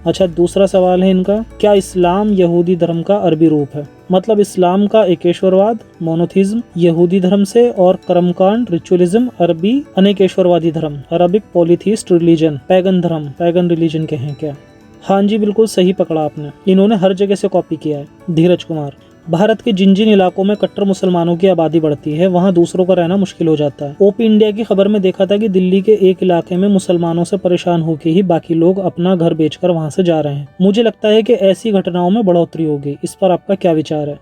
अच्छा, दूसरा सवाल है इनका, क्या इस्लाम यहूदी धर्म का अरबी रूप है? मतलब इस्लाम का एकेश्वरवाद मोनोथिज्म यहूदी धर्म से, और कर्मकांड रिचुअलिज्म अरबी अनेकेश्वरवादी धर्म, अरबिक पॉलीथीस्ट रिलीजन, पैगन धर्म पैगन रिलीजन के हैं क्या? हाँ जी, बिल्कुल सही पकड़ा आपने, इन्होंने हर जगह से कॉपी किया है। धीरज कुमार, भारत के जिन जिन इलाकों में कट्टर मुसलमानों की आबादी बढ़ती है वहां दूसरों का रहना मुश्किल हो जाता है। ओपी इंडिया की खबर में देखा था कि दिल्ली के एक इलाके में मुसलमानों से परेशान होकर ही बाकी लोग अपना घर बेचकर वहां से जा रहे हैं। मुझे लगता है कि ऐसी घटनाओं में बढ़ोतरी होगी। इस पर आपका क्या विचार है?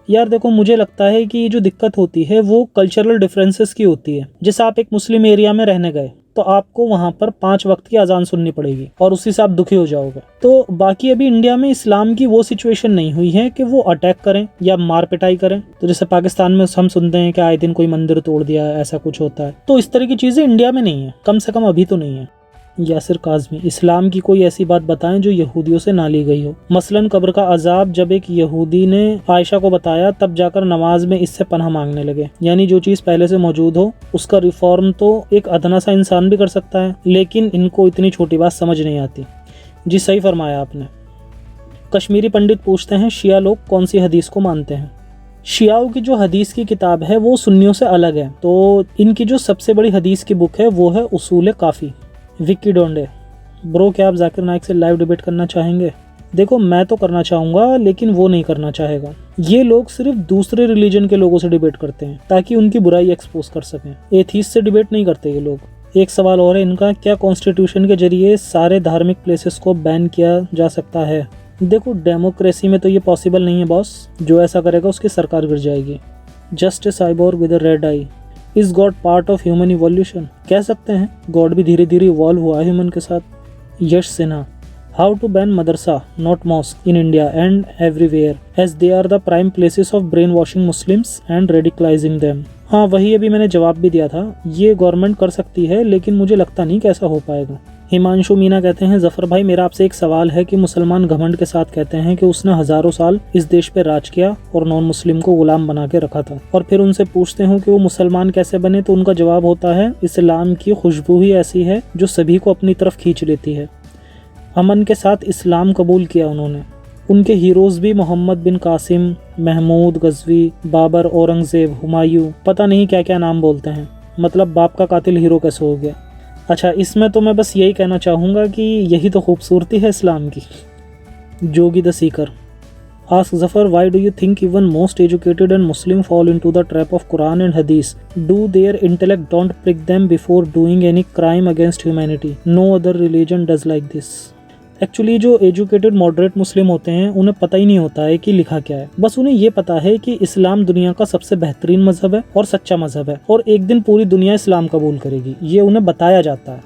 यार देखो, मुझे लगता है कि ये जो दिक्कत होती है वो कल्चरल डिफरेंसेस की होती है। जैसे आप एक मुस्लिम एरिया में रहने गए तो आपको वहां पर 5 वक्त की अजान सुननी पड़ेगी और उसी से आप दुखी हो जाओगे। तो बाकी अभी इंडिया में इस्लाम की वो सिचुएशन नहीं हुई है कि वो अटैक करें या मार पिटाई करें। तो जैसे पाकिस्तान में हम सुनते हैं कि आए दिन कोई मंदिर तोड़ दिया, ऐसा कुछ होता है। तो इस तरह की चीजें इंडिया में नहीं है, कम से कम अभी तो नहीं है। यासिर काज़मी, इस्लाम की कोई ऐसी बात बताएं जो यहूदियों से ना ली गई हो। मसलन कब्र का अजाब जब एक यहूदी ने आयशा को बताया तब जाकर नमाज में इससे पनाह मांगने लगे। यानी जो चीज़ पहले से मौजूद हो उसका रिफॉर्म तो एक अदना सा इंसान भी कर सकता है, लेकिन इनको इतनी छोटी बात समझ नहीं आती। जी सही फरमाया आपने। कश्मीरी पंडित पूछते हैं, शिया लोग कौन सी हदीस को मानते हैं? शियाओं की जो हदीस की किताब है वो सुन्नियों से अलग है। तो इनकी जो सबसे बड़ी हदीस की बुक है वो है उसूल काफ़ी। विक्की डोंडे, ब्रो क्या आप जाकिर नाइक से लाइव डिबेट करना चाहेंगे? देखो, मैं तो करना चाहूँगा लेकिन वो नहीं करना चाहेगा। ये लोग सिर्फ दूसरे रिलीजन के लोगों से डिबेट करते हैं ताकि उनकी बुराई एक्सपोज कर सकें। एथीस्ट से डिबेट नहीं करते ये लोग। एक सवाल और है इनका, क्या कॉन्स्टिट्यूशन के जरिए सारे धार्मिक प्लेसेस को बैन किया जा सकता है? देखो, डेमोक्रेसी में तो ये पॉसिबल नहीं है बॉस। जो ऐसा करेगा उसकी सरकार गिर जाएगी। Justice cyborg with a red I, is God part of human evolution? कह सकते हैं, गॉड भी धीरे धीरे इवॉल्व हुआ है ह्यूमन के साथ। Yash Sinha, how to ban madrasa not mosque in India and everywhere as they are the prime places of brain washing Muslims and radicalising them? हाँ, वही अभी मैंने जवाब भी दिया था। ये गवर्नमेंट कर सकती है लेकिन मुझे लगता नहीं कि ऐसा हो पाएगा। हिमांशु मीना कहते हैं, जफर भाई मेरा आपसे एक सवाल है कि मुसलमान घमंड के साथ कहते हैं कि उसने हजारों साल इस देश पे राज किया और नॉन मुस्लिम को गुलाम बना के रखा था, और फिर उनसे पूछते हूँ कि वो मुसलमान कैसे बने, तो उनका जवाब होता है, इस्लाम की खुशबू ही ऐसी है जो सभी को अपनी तरफ खींच लेती है। अमन के साथ इस्लाम कबूल किया उन्होंने। उनके हीरोज भी मोहम्मद बिन कासिम, महमूद गजवी, बाबर, औरंगजेब, हुमायूं, पता नहीं क्या क्या नाम बोलते हैं। मतलब बाप का कातिल हीरो कैसे हो गया। अच्छा, इसमें तो मैं बस यही कहना चाहूँगा कि यही तो खूबसूरती है इस्लाम की। Jogi the seeker, ask Zafar, why do you think even most educated and Muslim fall into the trap of Quran and Hadith? Do their intellect don't prick them before doing any crime against humanity? No other religion does like this. Actually जो educated moderate Muslim होते हैं उन्हें पता ही नहीं होता है कि लिखा क्या है। बस उन्हें ये पता है कि इस्लाम दुनिया का सबसे बेहतरीन मजहब है और सच्चा मजहब है और एक दिन पूरी दुनिया इस्लाम कबूल करेगी, ये उन्हें बताया जाता है।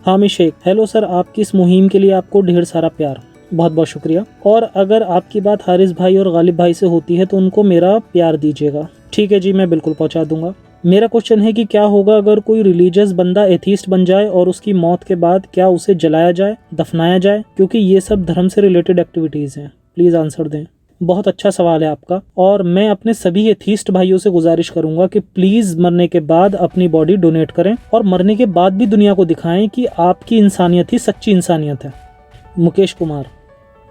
हामिद शेख, हेलो सर, आपकी इस मुहिम के लिए आपको ढेर सारा प्यार। बहुत बहुत शुक्रिया। और अगर आपकी बात हारिस भाई और गालिब भाई से होती है तो उनको मेरा प्यार दीजिएगा। ठीक है जी, मैं बिल्कुल पहुंचा दूंगा। मेरा क्वेश्चन है कि क्या होगा अगर कोई रिलीजियस बंदा एथीस्ट बन जाए और उसकी मौत के बाद क्या उसे जलाया जाए, दफनाया जाए? क्योंकि ये सब धर्म से रिलेटेड एक्टिविटीज़ हैं। प्लीज़ आंसर दें। बहुत अच्छा सवाल है आपका, और मैं अपने सभी एथीस्ट भाइयों से गुजारिश करूंगा कि प्लीज मरने के बाद अपनी बॉडी डोनेट करें और मरने के बाद भी दुनिया को दिखाएं कि आपकी इंसानियत ही सच्ची इंसानियत है। मुकेश कुमार,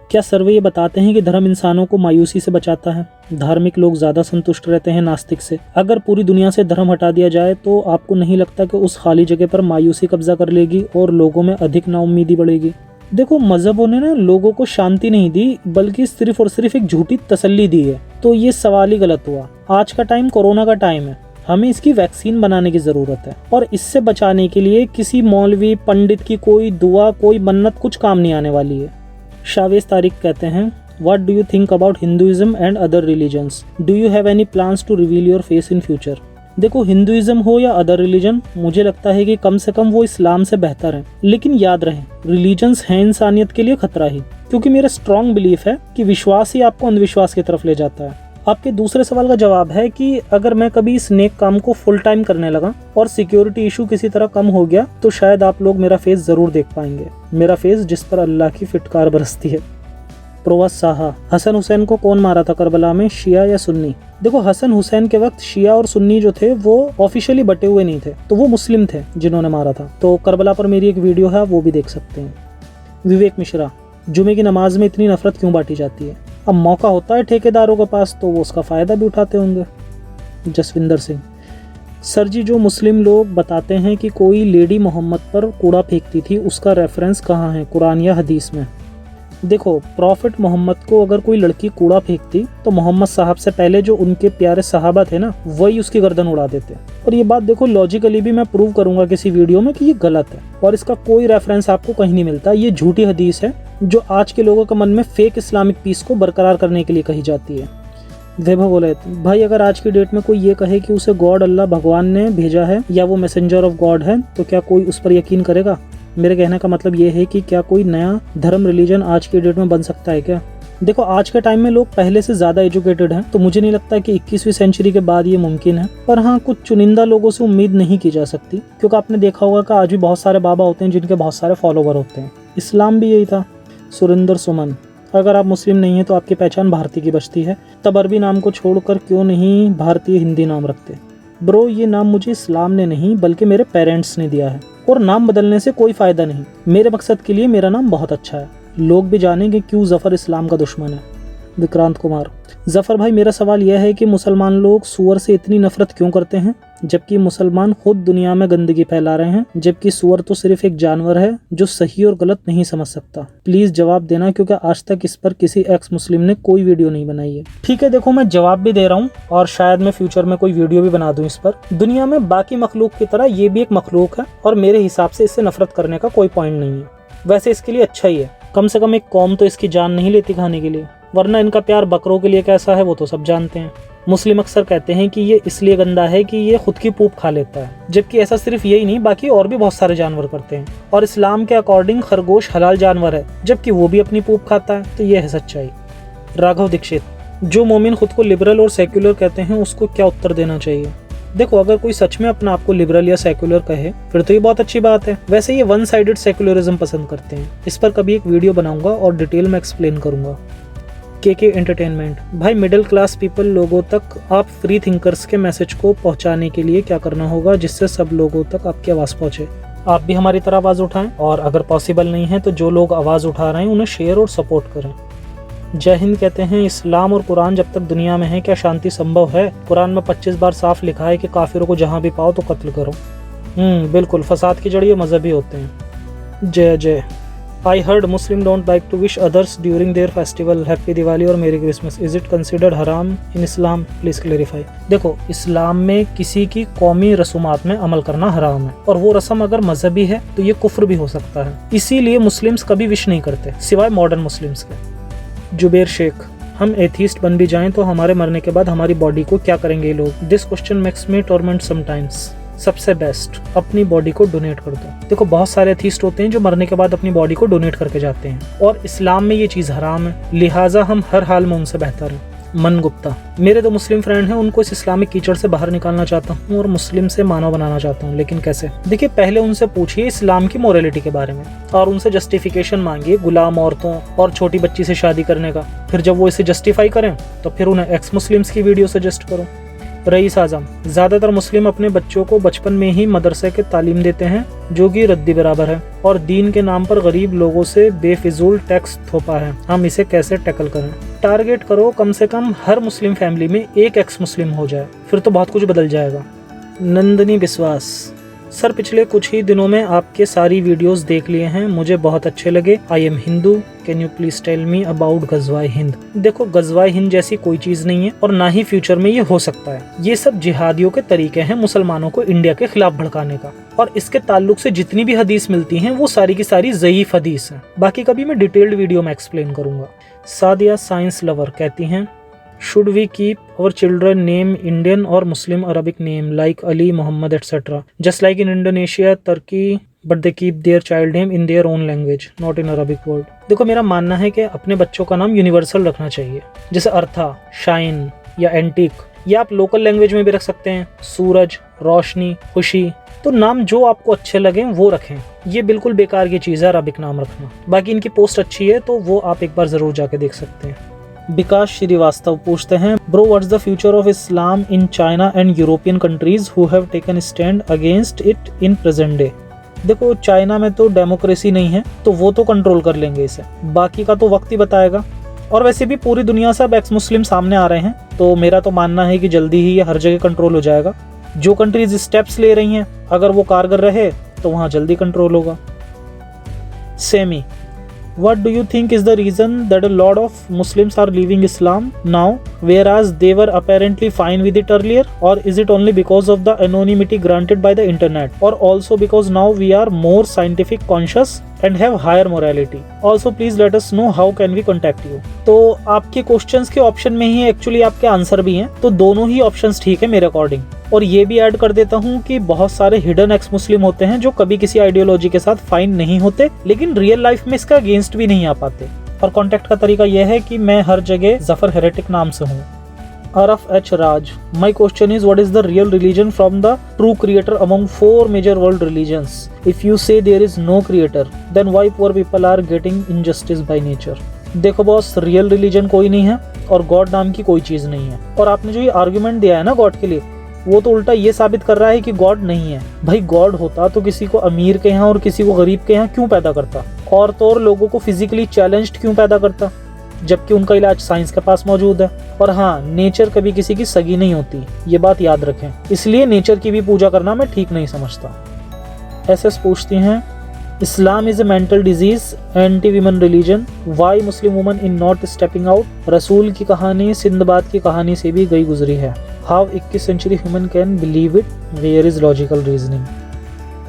क्या सर्वे ये बताते हैं कि धर्म इंसानों को मायूसी से बचाता है? धार्मिक लोग ज्यादा संतुष्ट रहते हैं नास्तिक से। अगर पूरी दुनिया से धर्म हटा दिया जाए तो आपको नहीं लगता कि उस खाली जगह पर मायूसी कब्जा कर लेगी और लोगों में अधिक नाउम्मीदी बढ़ेगी? देखो, मजहबों ने ना लोगों को शांति नहीं दी बल्कि सिर्फ और सिर्फ एक झूठी तसल्ली दी है, तो ये सवाल ही गलत हुआ। आज का टाइम कोरोना का टाइम है, हमें इसकी वैक्सीन बनाने की जरूरत है और इससे बचाने के लिए किसी मौलवी पंडित की कोई दुआ कोई मन्नत कुछ काम नहीं आने वाली है। शावेज तारिक कहते हैं, what do you think about Hinduism and other religions? Do you have any plans to reveal your face in future? देखो, हिंदुइज्म हो या अदर रिलीजन, मुझे लगता है कि कम से कम वो इस्लाम से बेहतर है। लेकिन याद रहे, रिलीजन्स हैं इंसानियत के लिए खतरा ही, क्योंकि मेरा स्ट्रॉन्ग बिलीफ है कि विश्वास ही आपको अंधविश्वास की तरफ ले जाता है। आपके दूसरे सवाल का जवाब है कि अगर मैं कभी इस नेक काम को फुल टाइम करने लगा और सिक्योरिटी इशू किसी तरह कम हो गया तो शायद आप लोग मेरा फेस जरूर देख पाएंगे, मेरा फेस जिस पर अल्लाह की फिटकार बरसती है। प्रवास साहा, हसन हुसैन को कौन मारा था करबला में, शिया या सुन्नी? देखो, हसन हुसैन के वक्त शिया और सुन्नी जो थे वो ऑफिशियली बटे हुए नहीं थे, तो वो मुस्लिम थे जिन्होंने मारा था। तो करबला पर मेरी एक वीडियो है, वो भी देख सकते हैं। विवेक मिश्रा, जुमे की नमाज में इतनी नफरत क्यों बांटी जाती है? अब मौका होता है ठेकेदारों के पास तो वो उसका फायदा भी उठाते होंगे। जसविंदर सिंह, सर जी, जो मुस्लिम लोग बताते हैं कि कोई लेडी मोहम्मद पर कूड़ा फेंकती थी, उसका रेफरेंस कहाँ है, कुरान या हदीस में? देखो, प्रॉफिट मोहम्मद को अगर कोई लड़की कूड़ा फेंकती तो मोहम्मद साहब से पहले जो उनके प्यारे सहाबा थे ना, वही उसकी गर्दन उड़ा देते। और ये बात देखो, लॉजिकली भी मैं प्रूव करूंगा किसी वीडियो में कि ये गलत है और इसका कोई रेफरेंस आपको कहीं नहीं मिलता। ये झूठी हदीस है जो आज के लोगों के मन में फेक इस्लामिक पीस को बरकरार करने के लिए कही जाती है। वैभव बोले, भाई अगर आज की डेट में कोई ये कहे कि उसे गॉड अल्लाह भगवान ने भेजा है या वो मैसेंजर ऑफ गॉड है, तो क्या कोई उस पर यकीन करेगा? मेरे कहने का मतलब ये है कि क्या कोई नया धर्म रिलीजन आज की डेट में बन सकता है क्या? देखो, आज के टाइम में लोग पहले से ज्यादा एजुकेटेड हैं, तो मुझे नहीं लगता कि 21वीं सेंचुरी के बाद ये मुमकिन है। पर हाँ, कुछ चुनिंदा लोगों से उम्मीद नहीं की जा सकती, क्योंकि आपने देखा होगा कि आज भी बहुत सारे बाबा होते हैं जिनके बहुत सारे फॉलोवर होते हैं। इस्लाम भी यही था। सुरेंद्र सुमन, अगर आप मुस्लिम नहीं है तो आपकी पहचान भारतीय की बचती है, तब अरबी नाम को छोड़कर क्यों नहीं भारतीय हिंदी नाम रखते? ब्रो, ये नाम मुझे इस्लाम ने नहीं बल्कि मेरे पेरेंट्स ने दिया है और नाम बदलने से कोई फायदा नहीं। मेरे मकसद के लिए मेरा नाम बहुत अच्छा है, लोग भी जानेंगे क्यों जफर इस्लाम का दुश्मन है। विक्रांत कुमार, जफर भाई, मेरा सवाल यह है कि मुसलमान लोग सूअर से इतनी नफरत क्यों करते हैं, जबकि मुसलमान खुद दुनिया में गंदगी फैला रहे हैं, जबकि सूअर तो सिर्फ एक जानवर है जो सही और गलत नहीं समझ सकता। प्लीज जवाब देना, क्योंकि आज तक इस पर किसी एक्स मुस्लिम ने कोई वीडियो नहीं बनाई है। ठीक है, देखो, मैं जवाब भी दे रहा हूँ और शायद मैं फ्यूचर में कोई वीडियो भी बना दूं इस पर। दुनिया में बाकी मखलूक की तरह ये भी एक मखलूक है और मेरे हिसाब से इससे नफरत करने का कोई पॉइंट नहीं है। वैसे इसके लिए अच्छा ही है, कम से कम एक कौम तो इसकी जान नहीं लेती खाने के लिए, वरना इनका प्यार बकरों के लिए कैसा है वो तो सब जानते हैं। मुस्लिम अक्सर कहते हैं कि ये इसलिए गंदा है कि ये खुद की पूप खा लेता है, जबकि ऐसा सिर्फ यही नहीं, बाकी और भी बहुत सारे जानवर करते हैं। और इस्लाम के अकॉर्डिंग खरगोश हलाल जानवर है, जबकि वो भी अपनी पूप खाता है, तो ये है सच्चाई। राघव दीक्षित, जो मोमिन खुद को लिबरल और सेक्युलर कहते हैं उसको क्या उत्तर देना चाहिए? देखो, अगर कोई सच में अपना आपको लिबरल या सेक्युलर कहे फिर तो ये बहुत अच्छी बात है। वैसे ये वन साइडेड सेक्युलरिज्म पसंद करते हैं, इस पर कभी एक वीडियो बनाऊंगा और डिटेल में एक्सप्लेन करूंगा। के एंटरटेनमेंट, भाई मिडिल क्लास पीपल लोगों तक आप फ्री थिंकर्स के मैसेज को पहुंचाने के लिए क्या करना होगा जिससे सब लोगों तक आपकी आवाज पहुंचे? आप भी हमारी तरह आवाज उठाएं और अगर पॉसिबल नहीं है तो जो लोग आवाज उठा रहे हैं उन्हें शेयर और सपोर्ट करें। जय हिंद कहते हैं, इस्लाम और कुरान जब तक दुनिया में है क्या शांति संभव है? कुरान में 25 बार साफ लिखा है कि काफिरों को जहां भी पाओ तो कत्ल करो। बिल्कुल, फसाद की जड़ ये मजहबी होते हैं। जय जय। I heard Muslim don't like to wish others during their festival Happy Diwali और Merry Christmas. Is it considered haram in Islam? Please clarify. देखो, इस्लाम में किसी की कौमी रसूमात में अमल करना हराम है और वो रस्म अगर मजहबी है तो ये कुफ्र भी हो सकता है, इसीलिए मुस्लिम्स कभी विश नहीं करते सिवाय मॉडर्न मुस्लिम्स के। जुबेर शेख, हम एथीस्ट बन भी जाएं तो हमारे मरने के बाद हमारी बॉडी को क्या करेंगे ये लोग? This question makes me torment sometimes. सबसे बेस्ट, अपनी बॉडी को डोनेट कर दो। देखो, बहुत सारे एथीस्ट होते हैं जो मरने के बाद अपनी बॉडी को डोनेट करके जाते हैं और इस्लाम में ये चीज़ हराम है, लिहाजा हम हर हाल में उनसे बेहतर हैं। मन गुप्ता, मेरे 2 मुस्लिम फ्रेंड हैं, उनको इस इस्लामिक कीचड़ से बाहर निकालना चाहता हूँ और मुस्लिम से मानव बनाना चाहता हूँ, लेकिन कैसे? देखिए, पहले उनसे पूछिए इस्लाम की मोरालिटी के बारे में और उनसे जस्टिफिकेशन मांगिए गुलाम औरतों और छोटी बच्ची से शादी करने का। फिर जब वो इसे जस्टिफाई करें तो फिर उन्हें एक्स मुस्लिम्स की वीडियो सजेस्ट करो। रईस आजम, ज्यादातर मुस्लिम अपने बच्चों को बचपन में ही मदरसे के तालीम देते हैं जो कि रद्दी बराबर है और दीन के नाम पर गरीब लोगों से बेफिजूल टैक्स थोपा है। हम इसे कैसे टैकल करें? टारगेट करो कम से कम हर मुस्लिम फैमिली में एक एक्स मुस्लिम हो जाए, फिर तो बहुत कुछ बदल जाएगा। नंदनी विश्वास, सर पिछले कुछ ही दिनों में आपके सारी वीडियोस देख लिए हैं, मुझे बहुत अच्छे लगे। I am Hindu, can you please tell me about Ghazwa e Hind? देखो, गजवाए हिंद जैसी कोई चीज नहीं है और ना ही फ्यूचर में ये हो सकता है। ये सब जिहादियों के तरीके हैं मुसलमानों को इंडिया के खिलाफ भड़काने का, और इसके ताल्लुक से जितनी भी हदीस मिलती हैं वो सारी की सारी ज़ईफ हदीस हैं। बाकी कभी मैं डिटेल्ड वीडियो में एक्सप्लेन करूंगा। सादिया साइंस लवर कहती हैं, Should we keep our children name Indian or Muslim Arabic name like Ali, Muhammad, etc. Just like in Indonesia, Turkey, but they keep their child name in their own language, not in Arabic word. देखो, मेरा मानना है कि अपने बच्चों का नाम universal रखना चाहिए, जैसे अर्था, शाइन या एंटीक, या आप लोकल लैंग्वेज में भी रख सकते हैं, सूरज, रोशनी, खुशी। तो नाम जो आपको अच्छे लगे वो रखें, ये बिल्कुल बेकार की चीज़ है अरबिक नाम रखना। बाकी इनकी पोस्ट अच्छी है तो वो आप एक बार ज़रूर जाके देख सकते हैं। विकास श्रीवास्तव पूछते हैं, bro what's the future of Islam in China and European countries who have taken stand against it in present day? देखो, चाइना में तो डेमोक्रेसी नहीं है तो वो तो कंट्रोल कर लेंगे इसे, बाकी का तो वक्त ही बताएगा। और वैसे भी पूरी दुनिया से अब एक्स मुस्लिम सामने आ रहे हैं, तो मेरा तो मानना है कि जल्दी ही ये हर जगह कंट्रोल हो जाएगा। जो कंट्रीज स्टेप्स ले रही हैं, अगर वो कारगर रहे तो वहाँ जल्दी कंट्रोल होगा। Semi, what do you think is the reason that a lot of Muslims are leaving Islam now, whereas they were apparently fine with it earlier? Or is it only because of the anonymity granted by the internet? Or also because now we are more scientific conscious and have higher morality? Also please let us know how can we contact you. तो आपके questions के option में ही actually आपके answer भी हैं, तो दोनों ही options ठीक है मेरे अकॉर्डिंग। और ये भी ऐड कर देता हूँ कि बहुत सारे हिडन एक्स मुस्लिम होते हैं जो कभी किसी आइडियोलॉजी के साथ फाइन नहीं होते, लेकिन रियल लाइफ में इसका अगेंस्ट भी नहीं आ पाते। और कांटेक्ट का तरीका यह है कि मैं हर जगह जफर हेरेटिक नाम से हूँ। Araf H. Raj, my question is, what is the real religion from the true creator among 4 major world religions? If you say there is no creator, then why poor people are getting injustice by nature? देखो boss, real religion कोई नहीं है और God नाम की कोई चीज नहीं है। और आपने जो ये आर्ग्यूमेंट दिया है ना गॉड के लिए, वो तो उल्टा ये साबित कर रहा है कि गॉड नहीं है। भाई, गॉड होता तो किसी को अमीर के यहाँ और किसी को गरीब के यहाँ क्यों पैदा करता, और तो और लोगों को फिजिकली चैलेंज्ड क्यों पैदा करता, जबकि उनका इलाज साइंस के पास मौजूद है। और हाँ, नेचर कभी किसी की सगी नहीं होती, ये बात याद रखें। इसलिए नेचर की भी पूजा करना मैं ठीक नहीं समझता। एसएस पूछती हैं, Islam is a mental disease, anti women religion, why Muslim woman in not stepping out? रसूल की कहानी सिंदबाद की कहानी से भी गई गुजरी है। How 21 century human can believe it, where is logical reasoning?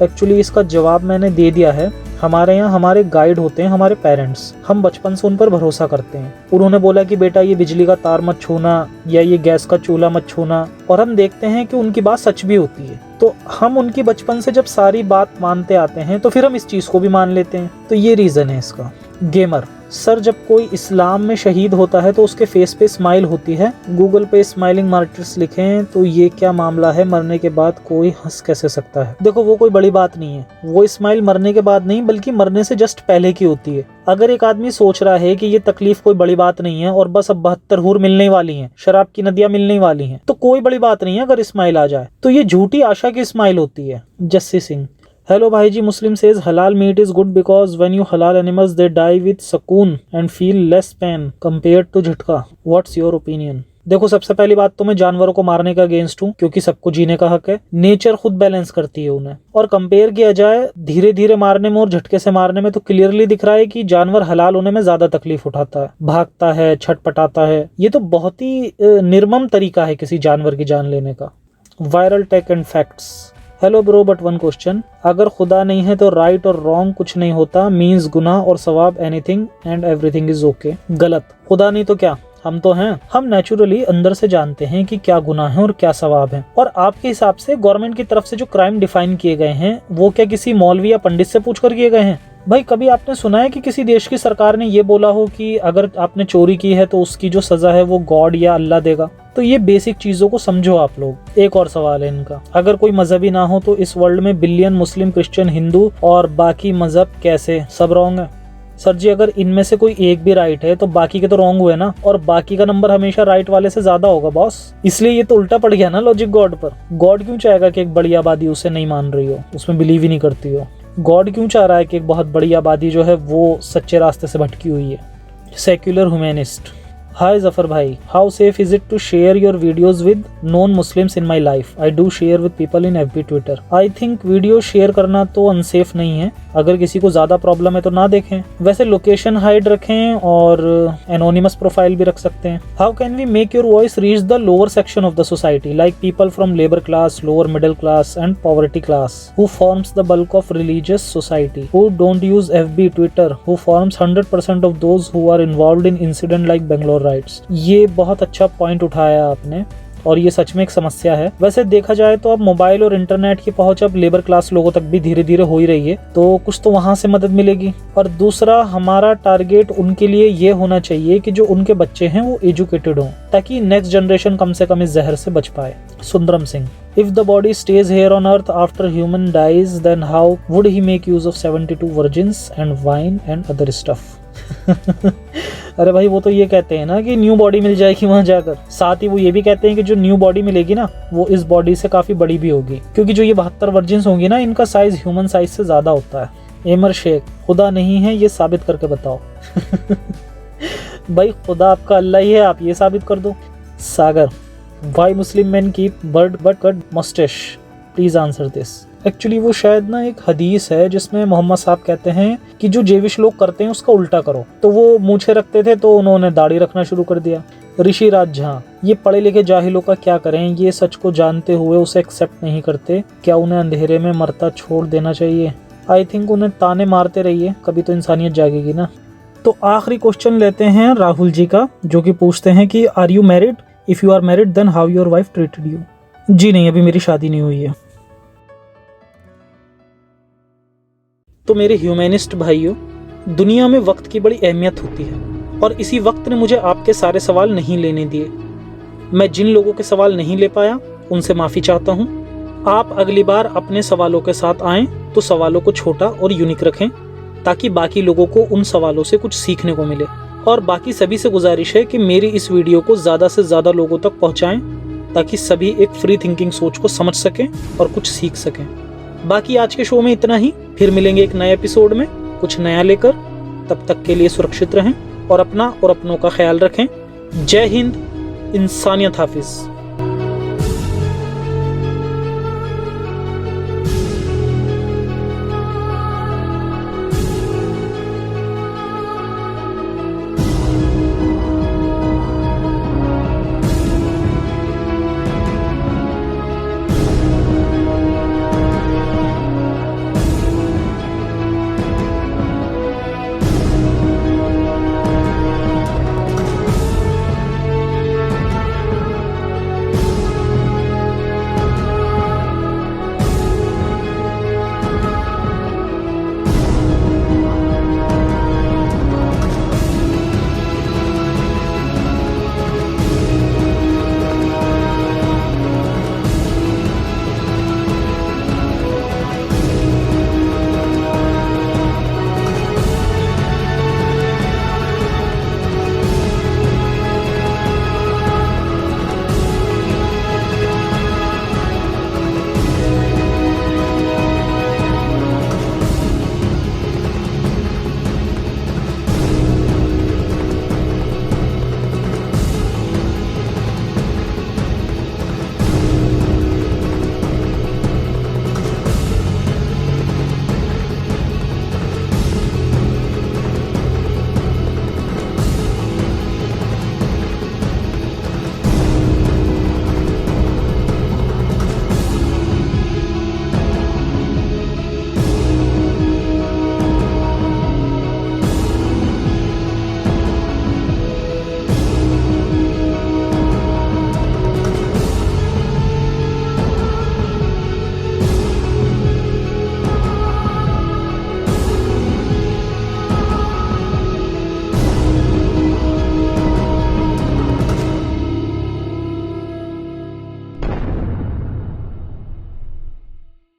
Actually इसका जवाब मैंने दे दिया है। हमारे यहाँ हमारे गाइड होते हैं हमारे पेरेंट्स, हम बचपन से उन पर भरोसा करते हैं। उन्होंने बोला कि बेटा ये बिजली का तार मत छूना या ये गैस का चूल्हा मत छूना, और हम देखते हैं कि उनकी बात सच भी होती है। तो हम उनकी बचपन से जब सारी बात मानते आते हैं तो फिर हम इस चीज़ को भी मान लेते हैं। तो ये रीज़न है इसका। गेमर, सर जब कोई इस्लाम में शहीद होता है तो उसके फेस पे स्माइल होती है, गूगल पे स्माइलिंग मार्टिर्स लिखें, तो ये क्या मामला है? मरने के बाद कोई हंस कैसे सकता है? देखो, वो कोई बड़ी बात नहीं है। वो स्माइल मरने के बाद नहीं बल्कि मरने से जस्ट पहले की होती है। अगर एक आदमी सोच रहा है कि ये तकलीफ कोई बड़ी बात नहीं है और बस अब 72 हूर मिलने वाली हैं, शराब की नदियां मिलने वाली हैं, तो कोई बड़ी बात नहीं है अगर स्माइल आ जाए, तो ये झूठी आशा की स्माइल होती है। जस्सी सिंह, हेलो भाई ji, Muslim says halal meat is good because when you halal animals they die with sukoon and feel less pain compared to jhatka. What's your opinion? देखो, सबसे पहली बात तो मैं जानवरों को मारने का अगेंस्ट हूँ, क्योंकि सबको जीने का हक है। नेचर खुद बैलेंस करती है उन्हें। और कंपेयर किया जाए धीरे धीरे मारने में और झटके से मारने में, तो क्लियरली दिख रहा है कि जानवर हलाल होने में ज्यादा तकलीफ उठाता है, भागता है, छटपटाता है। ये तो बहुत ही निर्मम तरीका है किसी जानवर की जान लेने का। Viral tech and facts, hello bro, but one question, अगर खुदा नहीं है तो राइट और रॉन्ग कुछ नहीं होता, मीन्स गुनाह और सवाब anything and everything is okay? गलत। खुदा नहीं तो क्या, हम तो हैं। हम नेचुरली अंदर से जानते हैं कि क्या गुनाह है और क्या सवाब है। और आपके हिसाब से गवर्नमेंट की तरफ से जो क्राइम डिफाइन किए गए हैं वो क्या किसी मौलवी या पंडित से पूछ कर किए गए हैं? भाई कभी आपने सुना है कि किसी देश की सरकार ने ये बोला हो कि अगर आपने चोरी की है तो उसकी जो सजा है वो गॉड या अल्लाह देगा? तो ये बेसिक चीजों को समझो आप लोग। एक और सवाल है इनका, अगर कोई मजहबी ना हो तो इस वर्ल्ड में बिलियन मुस्लिम, क्रिश्चियन, हिंदू और बाकी मजहब कैसे सब रॉन्ग है? सर जी अगर इनमें से कोई एक भी राइट है तो बाकी के तो रॉन्ग हुए ना, और बाकी का नंबर हमेशा राइट वाले से ज्यादा होगा बॉस। इसलिए ये तो उल्टा पड़ गया ना लॉजिक गॉड पर। गॉड क्यों चाहेगा कि एक बड़ी आबादी उसे नहीं मान रही हो, उसमें बिलीव ही नहीं करती हो? गॉड क्यों चाह रहा है कि एक बहुत बड़ी आबादी जो है वो सच्चे रास्ते से भटकी हुई है? Secular humanist. हाय जफर भाई, how safe is it to share your videos with non Muslims in my life? I do share with people in FB, Twitter. I think video share करना तो अनसेफ नहीं है। अगर किसी को ज्यादा प्रॉब्लम है तो ना देखें। वैसे लोकेशन हाइड रखें और एनोनिमस प्रोफाइल भी रख सकते हैं। How can we make your voice reach the lower section of the society like people from labour class, lower middle class and poverty class who forms the bulk of religious society who don't use FB, Twitter, who forms 100% of those who are involved in incident like Bangalore riots. ये बहुत अच्छा point उठाया आपने और ये सच में एक समस्या है। वैसे देखा जाए तो अब मोबाइल और इंटरनेट की पहुंच अब लेबर क्लास लोगों तक भी धीरे धीरे हो ही रही है, तो कुछ तो वहां से मदद मिलेगी। और दूसरा, हमारा टारगेट उनके लिए ये होना चाहिए कि जो उनके बच्चे हैं वो एजुकेटेड हों, ताकि नेक्स्ट जनरेशन कम से कम इस जहर से बच पाए। Sundaram Singh. If the body stays here on earth after human dies, then how would he make use of 72 virgins and wine and other stuff? अरे भाई वो तो ये कहते हैं ना कि न्यू बॉडी मिल जाएगी वहां जाकर। साथ ही वो ये भी कहते हैं कि जो न्यू बॉडी मिलेगी ना वो इस बॉडी से काफी बड़ी भी होगी, क्योंकि जो ये 72 वर्जिन्स होंगी ना इनका साइज ह्यूमन साइज से ज्यादा होता है। एमर शेख। खुदा नहीं है ये साबित करके बताओ। भाई खुदा आपका अल्लाह ही है, आप ये साबित कर दो। सागर। Why Muslim men keep bird but cut mustache? Please answer this. Actually वो शायद ना एक हदीस है जिसमें मोहम्मद साहब कहते हैं कि जो जेविश लोग करते हैं उसका उल्टा करो। तो वो मूछें रखते थे तो उन्होंने दाढ़ी रखना शुरू कर दिया। ऋषि राज झा। ये पढ़े लिखे जाहिलों का क्या करें, ये सच को जानते हुए उसे एक्सेप्ट नहीं करते, क्या उन्हें अंधेरे में मरता छोड़ देना चाहिए? आई थिंक उन्हें ताने मारते रहिए, कभी तो इंसानियत जागेगी ना। तो आखिरी क्वेश्चन लेते हैं राहुल जी का, जो कि पूछते हैं कि are you married? If you are married, then how your wife treated you? जी नहीं, अभी मेरी शादी नहीं हुई है। तो मेरे ह्यूमैनिस्ट भाइयों, दुनिया में वक्त की बड़ी अहमियत होती है और इसी वक्त ने मुझे आपके सारे सवाल नहीं लेने दिए। मैं जिन लोगों के सवाल नहीं ले पाया उनसे माफ़ी चाहता हूँ। आप अगली बार अपने सवालों के साथ आएँ तो सवालों को छोटा और यूनिक रखें, ताकि बाकी लोगों को उन सवालों से कुछ सीखने को मिले। और बाकी सभी से गुजारिश है कि मेरी इस वीडियो को ज़्यादा से ज़्यादा लोगों तक पहुँचाएँ, ताकि सभी एक फ्री थिंकिंग सोच को समझ सकें और कुछ सीख सकें। बाकी आज के शो में इतना ही, फिर मिलेंगे एक नए एपिसोड में कुछ नया लेकर। तब तक के लिए सुरक्षित रहें और अपना और अपनों का ख्याल रखें। जय हिंद, इंसानियत हाफिज।